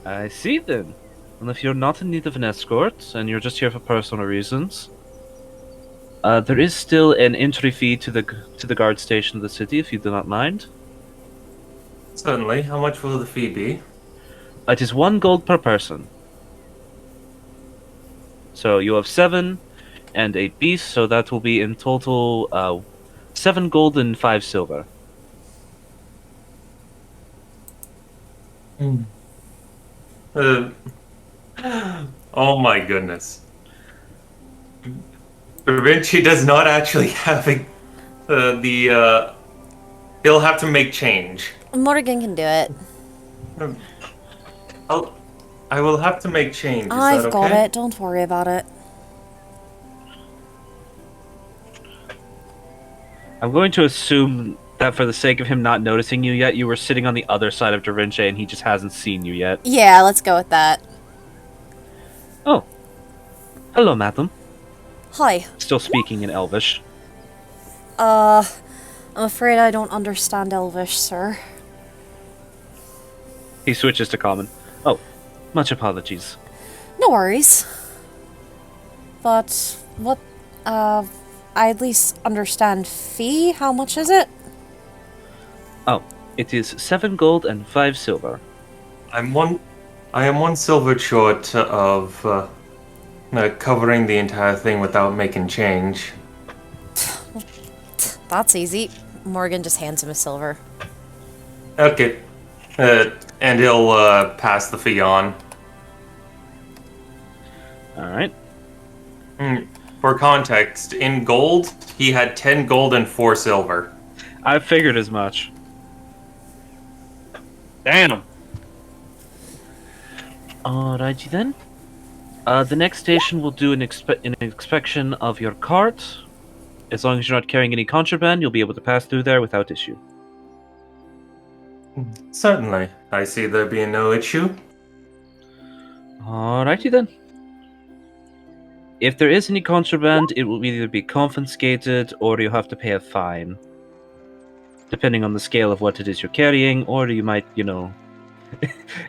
I see then. And if you're not in need of an escort, and you're just here for personal reasons, there is still an entry fee to the guard station of the city, if you do not mind. Certainly. How much will the fee be? It is 1 gold per person. So you have 7 and 8 beasts, so that will be in total 7 gold and 5 silver. Oh my goodness. Da Vinci does not actually have he'll have to make change. Morgan can do it. I will have to make change. Is I've that okay? got it. Don't worry about it. I'm going to assume that for the sake of him not noticing you yet, you were sitting on the other side of Da Vinci and he just hasn't seen you yet. Yeah, let's go with that. Oh. Hello, madam. Hi. Still speaking in Elvish. I'm afraid I don't understand Elvish, sir. He switches to common. Oh, much apologies. No worries. But, what, I at least understand fee? How much is it? Oh, it is 7 gold and 5 silver. I am 1 silver short of covering the entire thing without making change. That's easy. Morgan just hands him a silver. Okay. And he'll pass the fee on. Alright. For context, in gold, he had 10 gold and 4 silver. I figured as much. Damn. Alrighty then. The next station will do an inspection of your cart. As long as you're not carrying any contraband, you'll be able to pass through there without issue. Certainly. I see there being no issue. Alrighty then. If there is any contraband, it will either be confiscated or you'll have to pay a fine. Depending on the scale of what it is you're carrying, or you might, you know...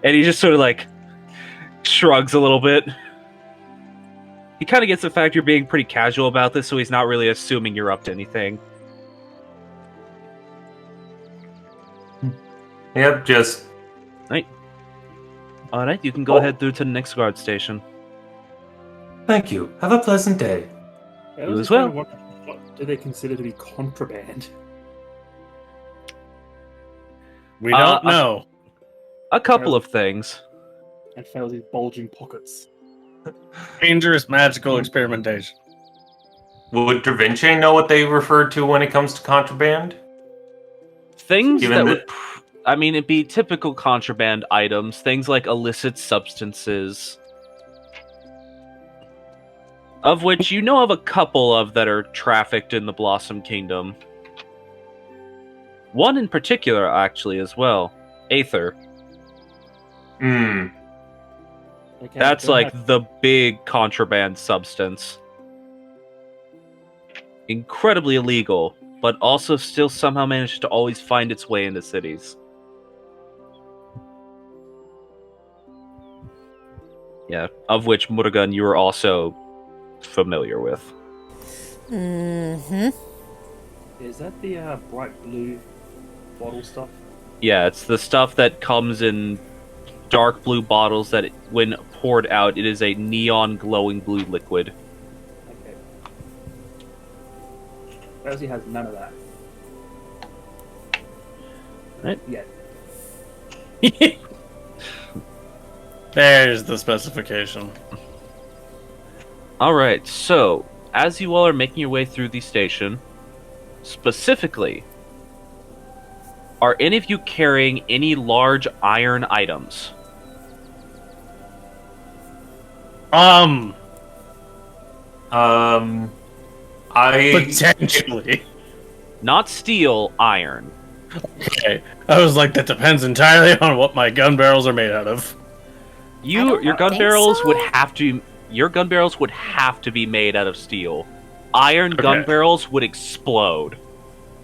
And he just sort of like shrugs a little bit. He kind of gets the fact you're being pretty casual about this, so he's not really assuming you're up to anything. Yep, just... Alright, you can go ahead through to the next guard station. Thank you. Have a pleasant day. I You was as just kinda well. wondering, what do they consider to be contraband? We don't know. A couple of things. And fails these bulging pockets. Dangerous magical experimentation. Would Da Vinci know what they refer to when it comes to contraband? Things Given that would... I mean, it'd be typical contraband items. Things like illicit substances. Of which you know of a couple of that are trafficked in the Blossom Kingdom. One in particular, actually, as well. Aether. Hmm. Okay, That's don't like have- the big contraband substance. Incredibly illegal, but also still somehow managed to always find its way into cities. Yeah, of which Murugan you were also familiar with. Mm-hmm. Is that the bright blue bottle stuff? Yeah, it's the stuff that comes in dark blue bottles that, when poured out, it is a neon glowing blue liquid. Okay. Rosie has none of that. Yeah. There's the specification. All right. So, as you all are making your way through the station, specifically, are any of you carrying any large iron items? I Potentially. Not steel, iron. Okay. I was like, that depends entirely on what my gun barrels are made out of. don't Your gun think barrels would so. have to. Your gun barrels would have to be made out of steel. Iron gun Okay. barrels would explode.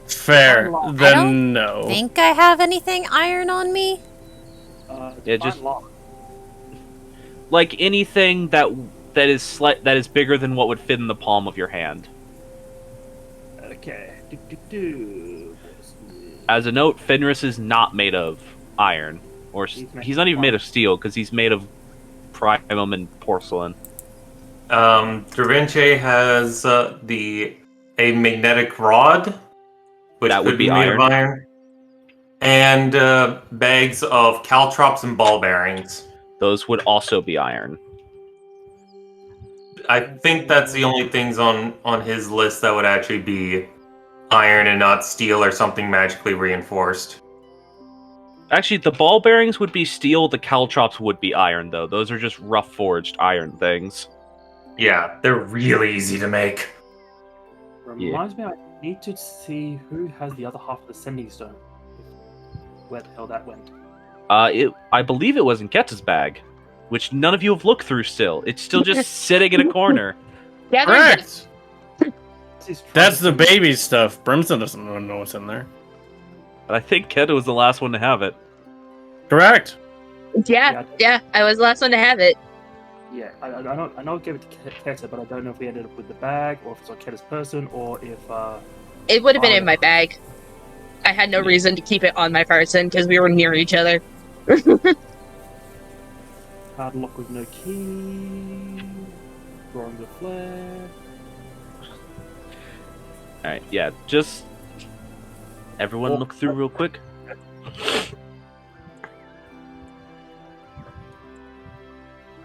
Fair. I Then don't no. Think I have anything iron on me? Yeah, Define just- lock. Like anything that is bigger than what would fit in the palm of your hand. Okay. Do. As a note, Fenris is not made of iron, or he's not even made of steel because he's made of primum and porcelain. Da Vinci has a magnetic rod, which That would could be be made iron. of iron, and bags of caltrops and ball bearings. Those would also be iron. I think that's the only things on his list that would actually be iron and not steel or something magically reinforced. Actually, the ball bearings would be steel. The caltrops would be iron, though. Those are just rough forged iron things. Yeah, they're really easy to make. Reminds me, I need to see who has the other half of the sending stone. Where the hell that went? I believe it was in Keta's bag, which none of you have looked through still. It's still just sitting in a corner. Correct. This is That's the trying to- baby stuff. Brimstone doesn't know what's in there. But I think Keta was the last one to have it. Correct. Yeah, I was the last one to have it. Yeah, I know I gave it to Keta, but I don't know if we ended up with the bag, or if it's on Keta's person, or if It would have been in my bag. I had no reason to keep it on my person because we were near each other. padlock with no key, drawing the flare. Alright, yeah, just everyone look through real quick.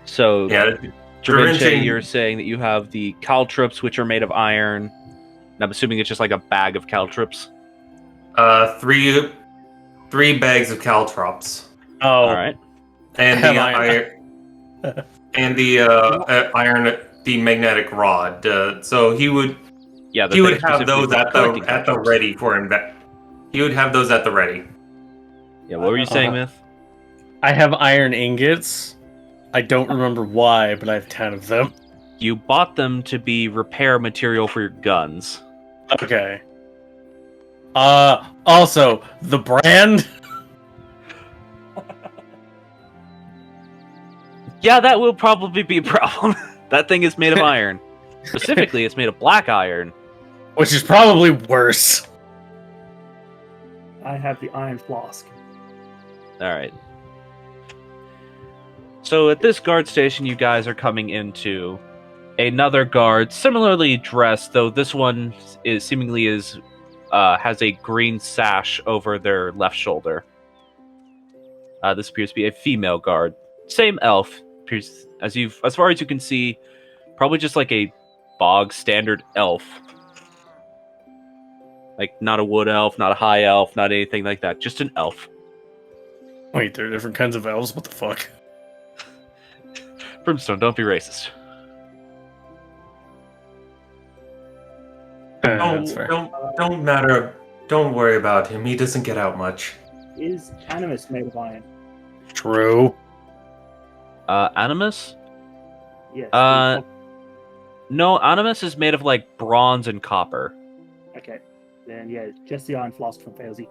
So, Yeah, Dravinci, Dravinci- you're saying that you have the caltrops, which are made of iron. And I'm assuming it's just like a bag of caltrops. three bags of caltrops, Oh. All right. and Have the iron. and the iron, the magnetic rod. So he would Yeah, he would thing have specifically those for at collecting the caltrops. ready for him. He would have those at the ready. Yeah, what were you saying, Myth? I have iron ingots. I don't remember why, but I have 10 of them. You bought them to be repair material for your guns. Okay. Also, the brand? Yeah, that will probably be a problem. That thing is made of iron. Specifically, it's made of black iron. Which is probably worse. I have the iron flask. Alright. So at this guard station you guys are coming into, another guard, similarly dressed, though this one is seemingly has a green sash over their left shoulder. This appears to be a female guard. Same elf. Appears, as far as you can see, probably just like a bog standard elf. Like not a wood elf, not a high elf, not anything like that. Just an elf. Wait, there are different kinds of elves? What the fuck? Brimstone, don't be racist. That's fair. Don't matter. Don't worry about him. He doesn't get out much. Is Animus made of iron? True. Animus? Yes. No, Animus is made of like bronze and copper. Okay. Then yeah, just the iron flask from Failsy.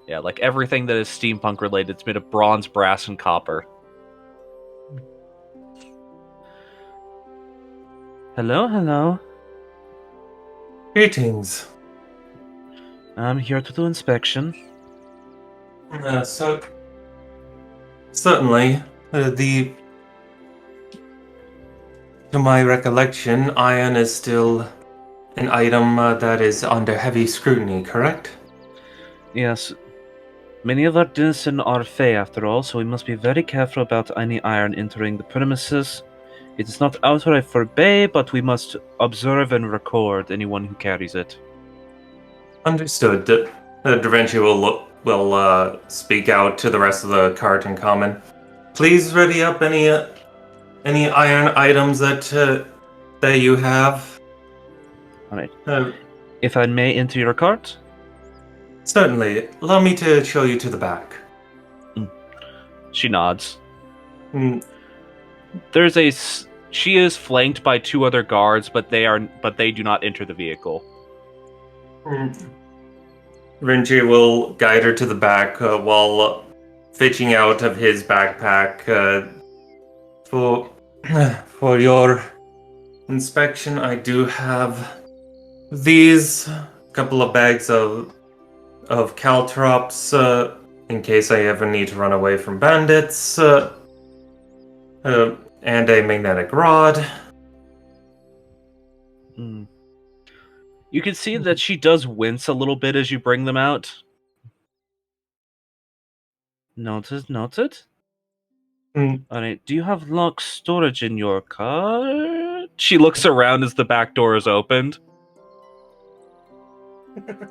Yeah, like everything that is steampunk related, it's made of bronze, brass, and copper. Hello. Greetings. I'm here to do inspection. So certainly, to my recollection, iron is still an item that is under heavy scrutiny. Correct? Yes. Many of our denizens are Fey, after all, so we must be very careful about any iron entering the premises. It is not outright forbade, but we must observe and record anyone who carries it. Understood. Da Vinci will speak out to the rest of the cart in common. Please ready up any iron items that you have. Alright. Uh, If I may enter your cart? Certainly. Allow me to show you to the back. She nods. Mm, She is flanked by two other guards, but they do not enter the vehicle. Vinci will guide her to the back while fetching out of his backpack for for your inspection. I do have these couple of bags of caltrops in case I ever need to run away from bandits, and a magnetic rod. Hmm. You can see that she does wince a little bit as you bring them out. Noted. Mm, Alright, do you have locked storage in your car? She looks around as the back door is opened.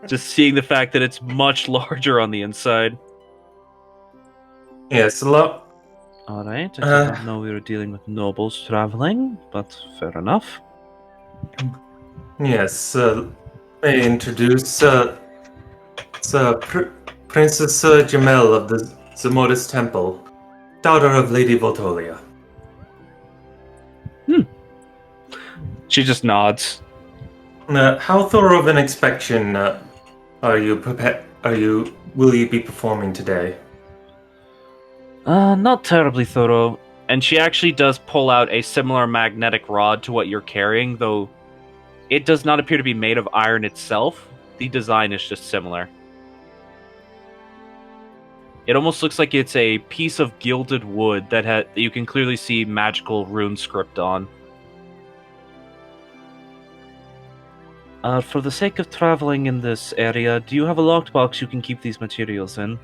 Just seeing the fact that it's much larger on the inside. yes, Alright, I did not know we were dealing with nobles traveling, but fair enough. yes. May I introduce Princess Jamel of the Zamodis Temple, daughter of Lady Voltolia. She just nods. How thorough of an inspection are you will you be performing today? Not terribly thorough. And she actually does pull out a similar magnetic rod to what you're carrying, though it does not appear to be made of iron itself. The design is just similar. It almost looks like it's a piece of gilded wood that you can clearly see magical rune script on. For the sake of traveling in this area, do you have a locked box you can keep these materials in?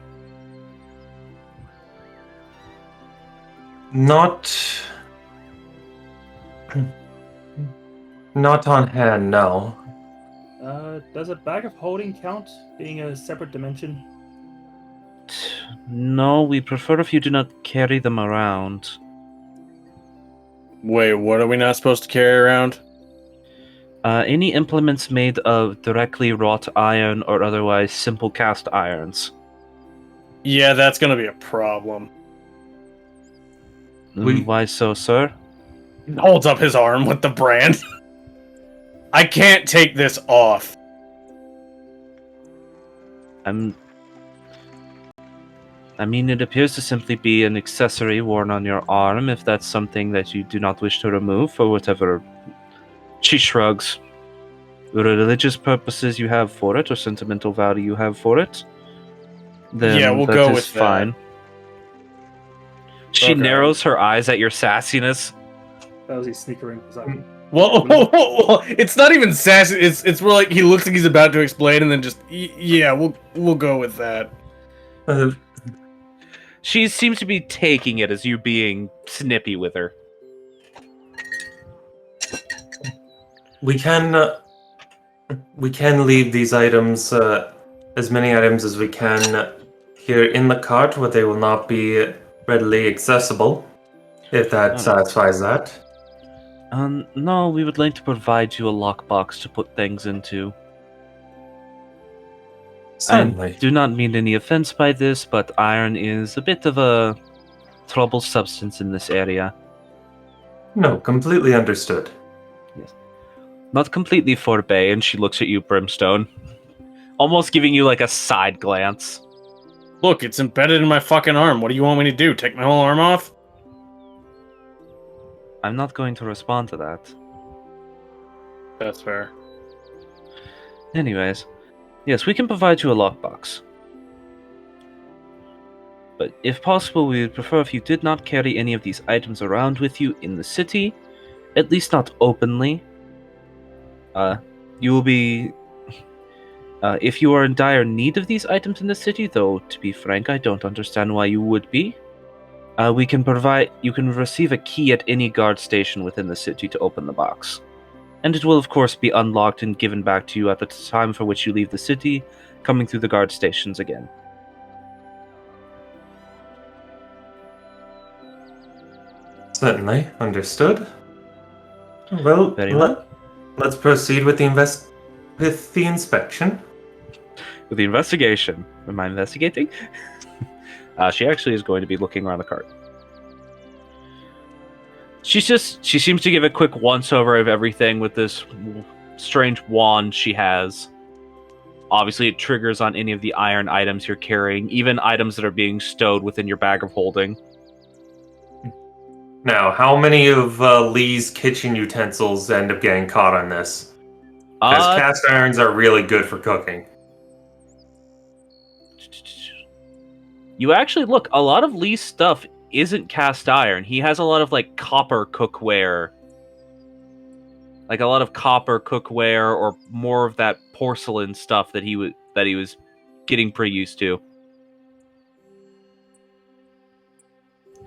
Not on hand, no. Does a bag of holding count, being a separate dimension? No, we prefer if you do not carry them around. Wait, what are we not supposed to carry around? Any implements made of directly wrought iron or otherwise simple cast irons. Yeah, that's gonna be a problem. Why so, sir? Holds up his arm with the brand. I can't take this off. I mean, it appears to simply be an accessory worn on your arm, if that's something that you do not wish to remove for whatever. She shrugs. Religious purposes you have for it, or sentimental value you have for it, then Yeah, we'll that go is with that. fine. She Okay. narrows her eyes at your sassiness. That was he sneakering. Was that... Well, it's not even sassy. It's more like he looks like he's about to explain, and then just yeah, we'll go with that. She seems to be taking it as you being snippy with her. We can leave these items, as many items as we can, here in the cart, where they will not be readily accessible, if that satisfies that. No, we would like to provide you a lockbox to put things into. Certainly. I do not mean any offense by this, but iron is a bit of a trouble substance in this area. No, completely understood. Not completely forbade, and she looks at you, Brimstone. Almost giving you like a side glance. Look, it's embedded in my fucking arm. What do you want me to do? Take my whole arm off? I'm not going to respond to that. That's fair. Anyways, yes, we can provide you a lockbox. But if possible, we would prefer if you did not carry any of these items around with you in the city, at least not openly. You will be If you are in dire need of these items in the city, though, to be frank, I don't understand why you would be. You can receive a key at any guard station within the city to open the box. And it will, of course, be unlocked and given back to you at the time for which you leave the city, coming through the guard stations again. Certainly, understood. Well, Very well. let's proceed with the inspection. With the investigation. Am I investigating? She actually is going to be looking around the cart. She seems to give a quick once-over of everything with this strange wand she has. Obviously, it triggers on any of the iron items you're carrying, even items that are being stowed within your bag of holding. Now, how many of Lee's kitchen utensils end up getting caught on this? Because cast irons are really good for cooking. You actually look, a lot of Lee's stuff isn't cast iron. He has a lot of like copper cookware. Like a lot of copper cookware or more of that porcelain stuff that he was getting pretty used to.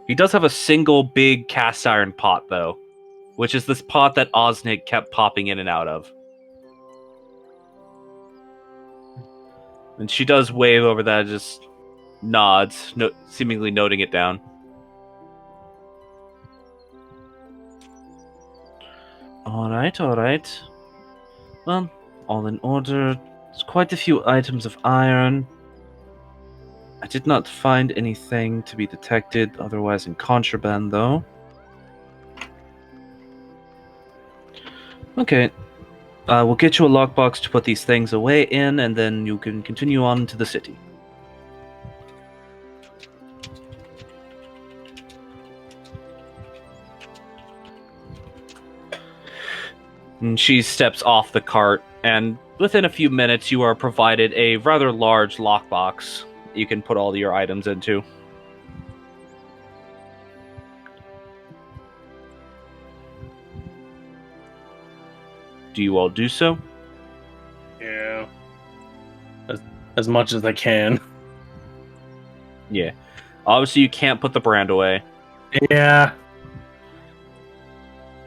He does have a single big cast iron pot though, which is this pot that Osnick kept popping in and out of. And she does wave over that, just nods, seemingly noting it down. Alright. Well, all in order. There's quite a few items of iron. I did not find anything to be detected otherwise in contraband, though. Okay. We'll get you a lockbox to put these things away in, and then you can continue on to the city. And she steps off the cart, and within a few minutes you are provided a rather large lockbox you can put all your items into. Do you all do so? Yeah. As much as I can. Yeah. Obviously you can't put the brand away. Yeah.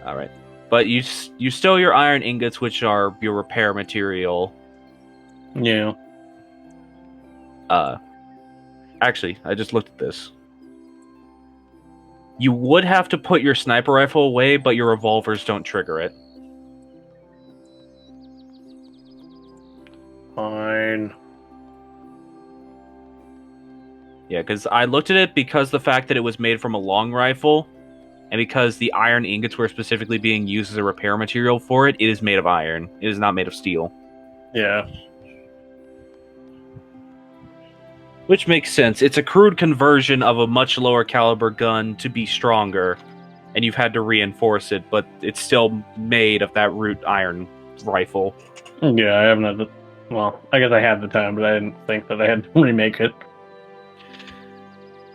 Alright. But you stow your iron ingots, which are your repair material. Yeah. Actually, I just looked at this. You would have to put your sniper rifle away, but your revolvers don't trigger it. Fine. Yeah, because I looked at it because the fact that it was made from a long rifle, and because the iron ingots were specifically being used as a repair material for it, it is made of iron. It is not made of steel. Yeah. Which makes sense. It's a crude conversion of a much lower caliber gun to be stronger, and you've had to reinforce it, but it's still made of that root iron rifle. Yeah, I haven't had the... Well, I guess I had the time, but I didn't think that I had to remake it.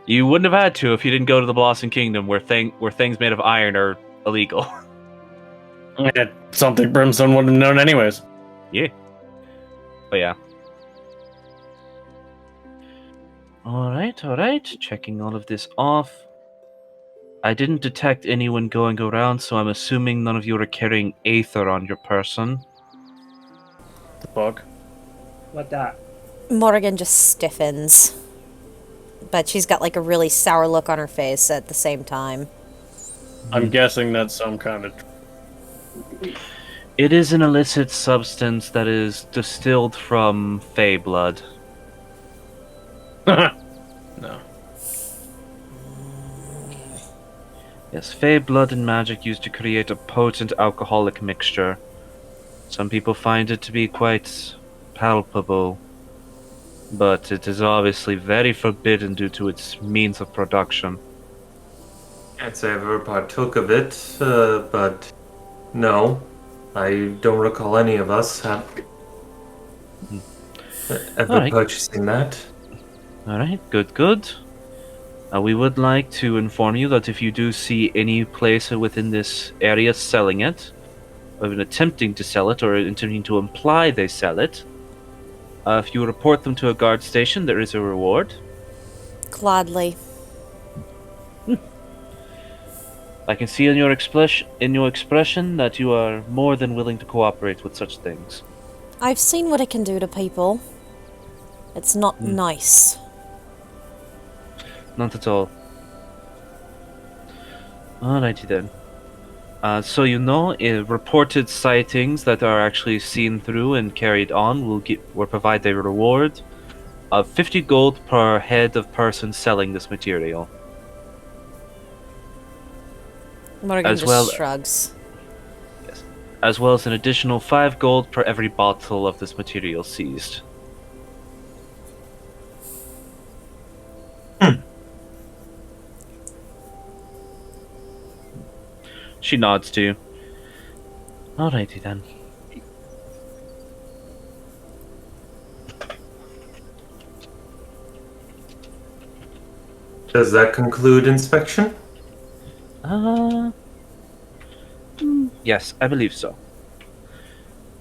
You wouldn't have had to if you didn't go to the Blossom Kingdom, where things made of iron are illegal. Yeah, something Brimstone would have known anyways. Yeah. But yeah. Alright. Checking all of this off. I didn't detect anyone going around, so I'm assuming none of you are carrying Aether on your person. The fuck? What that? Morrigan just stiffens. But she's got like a really sour look on her face at the same time. I'm guessing that's some kind of... It is an illicit substance that is distilled from Fey blood. No. Yes, Fey blood and magic used to create a potent alcoholic mixture. Some people find it to be quite palpable, but it is obviously very forbidden due to its means of production. Can't say I've ever partook of it, but no, I don't recall any of us have ever Alright. purchasing that. Alright, good. We would like to inform you that if you do see any place within this area selling it, or even attempting to sell it, or attempting to imply they sell it, If you report them to a guard station, there is a reward. Gladly. I can see in your expression that you are more than willing to cooperate with such things. I've seen what it can do to people. It's not nice. Not at all. Alrighty then. So you know, reported sightings that are actually seen through and carried on will provide a reward of 50 gold per head of person selling this material. Morgan As just well- shrugs. As well as an additional 5 gold per every bottle of this material seized. She nods to you. Alrighty then. Does that conclude inspection? Yes, I believe so.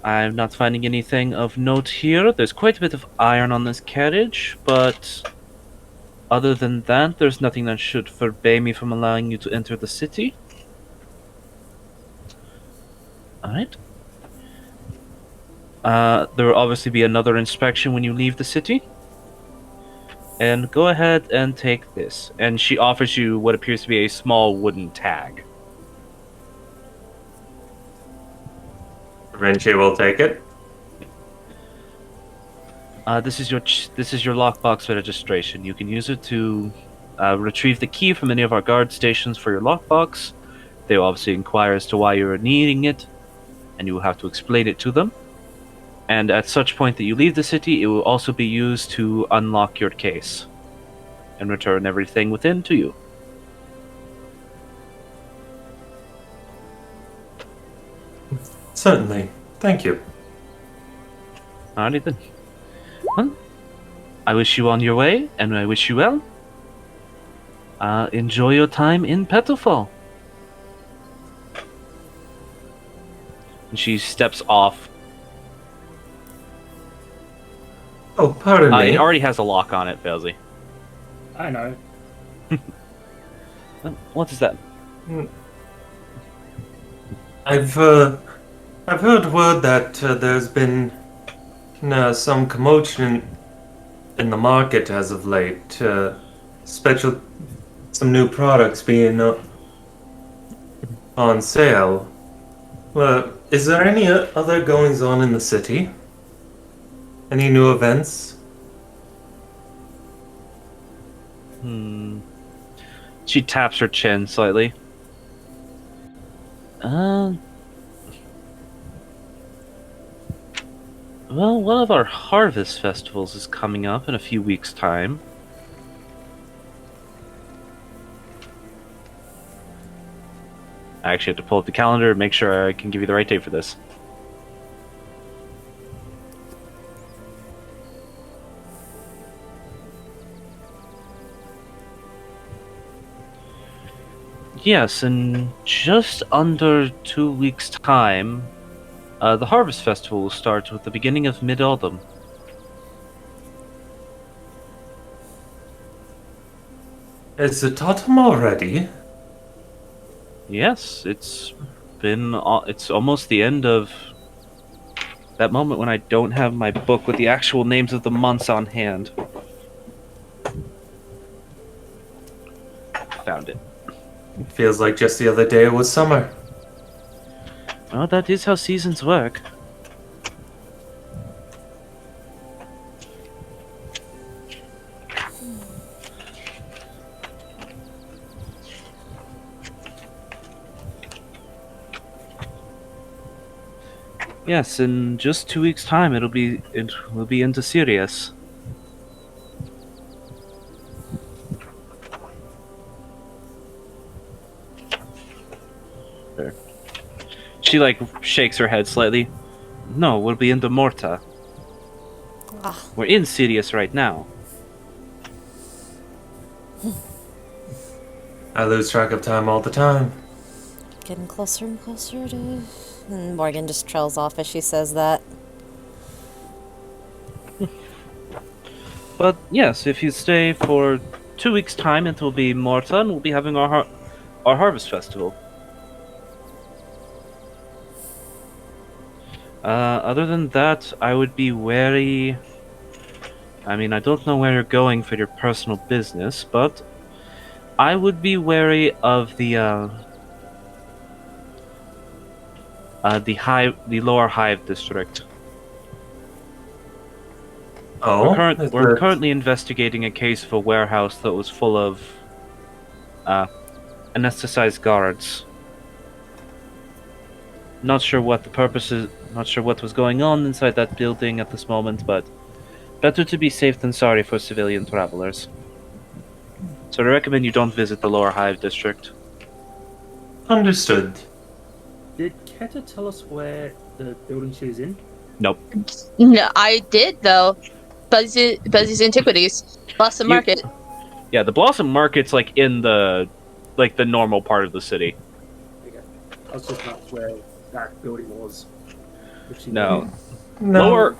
I'm not finding anything of note here. There's quite a bit of iron on this carriage, but other than that, there's nothing that should forbade me from allowing you to enter the city. Alright. There will obviously be another inspection when you leave the city. And go ahead and take this. And she offers you what appears to be a small wooden tag. Renchi will take it. This is your lockbox registration. You can use it to retrieve the key from any of our guard stations for your lockbox. They will obviously inquire as to why you are needing it, and you will have to explain it to them. And at such point that you leave the city, it will also be used to unlock your case and return everything within to you. Certainly. Thank you. Alrighty then. Well, I wish you on your way, and I wish you well. Enjoy your time in Petal. And she steps off. Oh, pardon me. It already has a lock on it, Failsy. I know. What is that? I've heard word that there's been some commotion in the market as of late. Some new products being on sale. Is there any other goings on in the city? Any new events? She taps her chin slightly. Well, one of our harvest festivals is coming up in a few weeks' time. I actually have to pull up the calendar and make sure I can give you the right date for this. Yes, in just under 2 weeks' time, the Harvest Festival will start with the beginning of mid-autumn. Is it autumn already? Yes, it's almost the end of that moment when I don't have my book with the actual names of the months on hand. Found it. It feels like just the other day it was summer. Well, that is how seasons work. Yes, in just 2 weeks' time, it will be into Sirius. There. She shakes her head slightly. No, we'll be into Morta. Ah. We're in Sirius right now. I lose track of time all the time. Getting closer and closer to... And Morgan just trails off as she says that. But yes, if you stay for 2 weeks' time, it will be Morta, and we'll be having our harvest festival. Other than that, I would be wary. I mean, I don't know where you're going for your personal business, but I would be wary of the lower hive district. Oh, is We're it? currently investigating a case of a warehouse that was full of uh, anesthetized guards. Not sure what the purpose is. Not sure what was going on inside that building at this moment, but better to be safe than sorry for civilian travelers. So I recommend you don't visit the lower hive district. Understood. Did Keta tell us where the building she was in? Nope. No, I did though. Buzzy's Antiquities, Blossom You- Market. Yeah, the Blossom Market's in the normal part of the city. Okay. I was just not where that building was. If she No. No. Lower.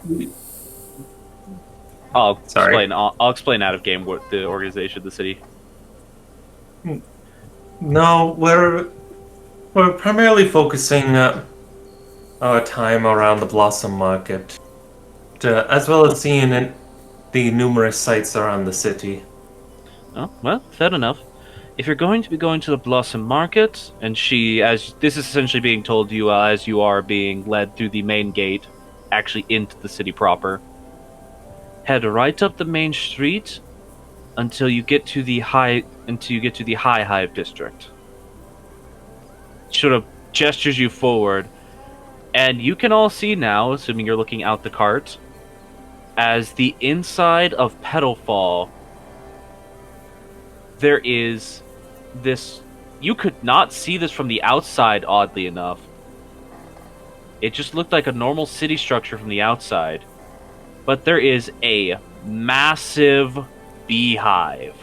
I'll Sorry. explain. I'll explain out of game what the organization of the city. No, we're primarily focusing our time around the Blossom Market, as well as seeing the numerous sites around the city. Oh, well, fair enough. If you're going to be going to the Blossom Market, and as this is essentially being told to you as you are being led through the main gate, actually into the city proper, head right up the main street until you get to the high hive district. Sort of gestures you forward, and you can all see now, assuming you're looking out the cart, as the inside of Petalfall, there is this. You could not see this from the outside, oddly enough. It just looked like a normal city structure from the outside. But there is a massive beehive.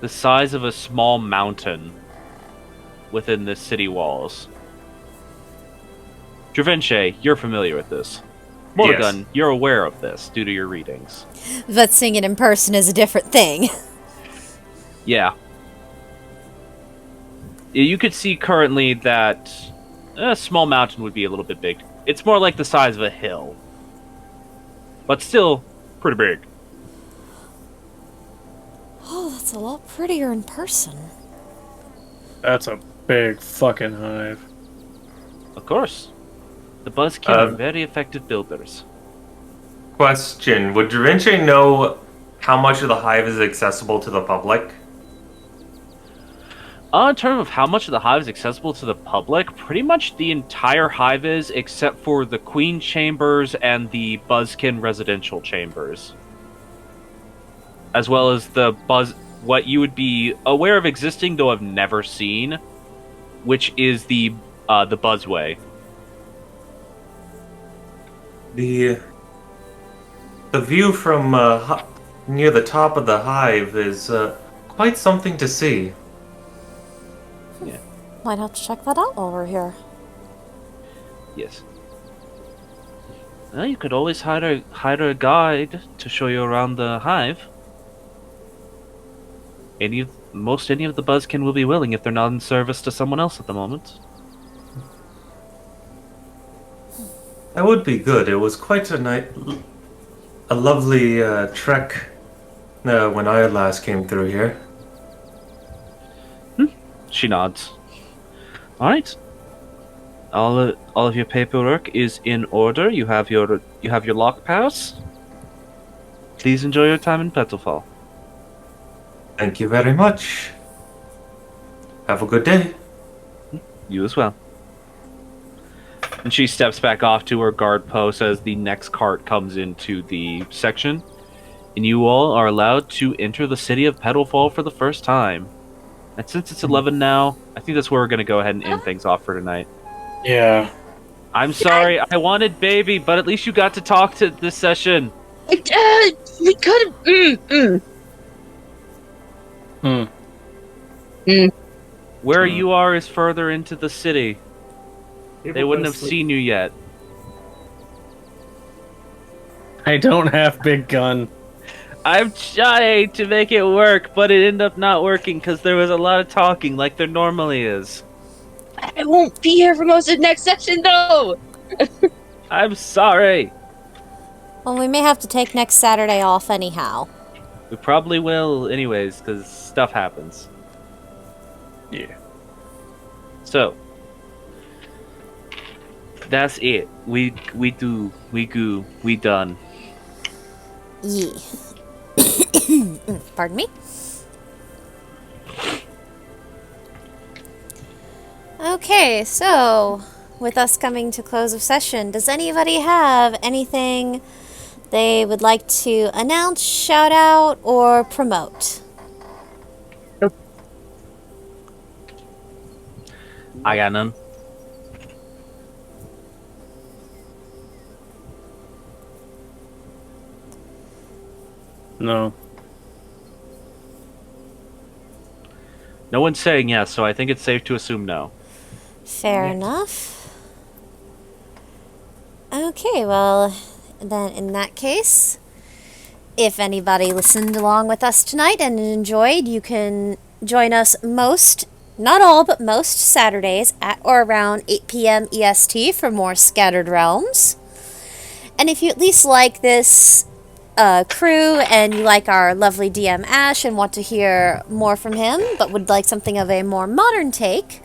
The size of a small mountain within the city walls. Dravinche, you're familiar with this. Morgan, Yes. you're aware of this due to your readings. But seeing it in person is a different thing. Yeah. You could see currently that a small mountain would be a little bit big. It's more like the size of a hill. But still pretty big. Oh, that's a lot prettier in person. That's a big fucking hive. Of course. The Buzzkin are very effective builders. Question: would Da Vinci know how much of the hive is accessible to the public? In terms of how much of the hive is accessible to the public, pretty much the entire hive is, except for the Queen Chambers and the Buzzkin residential chambers. As well as what you would be aware of existing, though have never seen, which is the Buzzway. The view from near the top of the hive is quite something to see. Might have to check that out while we're here. Yes. Well, you could always hire a guide to show you around the hive. Any of the Buzzkin will be willing if they're not in service to someone else at the moment. That would be good. It was quite a lovely trek when I last came through here. She nods. All right. All of your paperwork is in order. You have your lock pass. Please enjoy your time in Petalfall. Thank you very much. Have a good day. You as well. And she steps back off to her guard post as the next cart comes into the section. And you all are allowed to enter the city of Petalfall for the first time. And since it's 11 now, I think that's where we're going to go ahead and end things off for tonight. Yeah. I'm sorry, I wanted baby, but at least you got to talk to this session. We could have. Where you are is further into the city. They People wouldn't go have sleep. seen you yet. I don't have big gun. I'm trying to make it work, but it ended up not working because there was a lot of talking like there normally is. I won't be here for most of next session, though. I'm sorry. Well, we may have to take next Saturday off anyhow. We probably will anyways because stuff happens. Yeah. So that's it. We done. Yee. Pardon me. Okay, so with us coming to close of session, does anybody have anything they would like to announce, shout out, or promote? I got none. No. No one's saying yes, so I think it's safe to assume no. Fair enough. Okay, well, then in that case, if anybody listened along with us tonight and enjoyed, you can join us most, not all, but most Saturdays at or around 8 p.m. EST for more Scattered Realms. And if you at least like this crew and you like our lovely DM Ash and want to hear more from him, but would like something of a more modern take,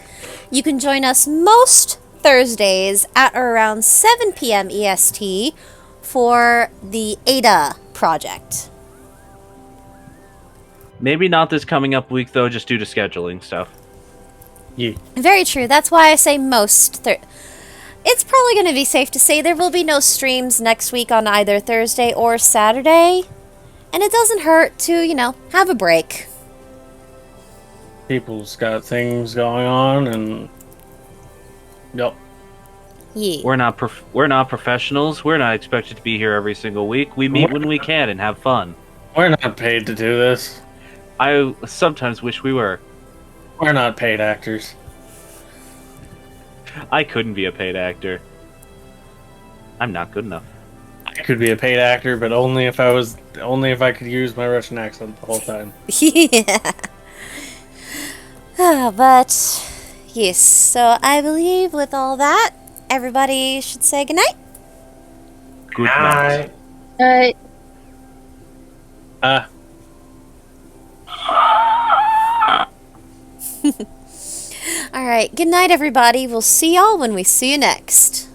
you can join us most Thursdays at or around 7 p.m. EST for the Ada project. Maybe not this coming up week though, just due to scheduling stuff. Yeah. Very true. That's why I say most. It's probably going to be safe to say there will be no streams next week on either Thursday or Saturday. And it doesn't hurt to, have a break. People's got things going on, and yep. Yeah. We're not professionals. We're not expected to be here every single week. We meet when we can and have fun. We're not paid to do this. I sometimes wish we were. We're not paid actors. I couldn't be a paid actor. I'm not good enough. I could be a paid actor, but only if I could use my Russian accent the whole time. Yeah. But, yes, so I believe with all that, everybody should say goodnight. Good night. Alright, good night, everybody. We'll see y'all when we see you next.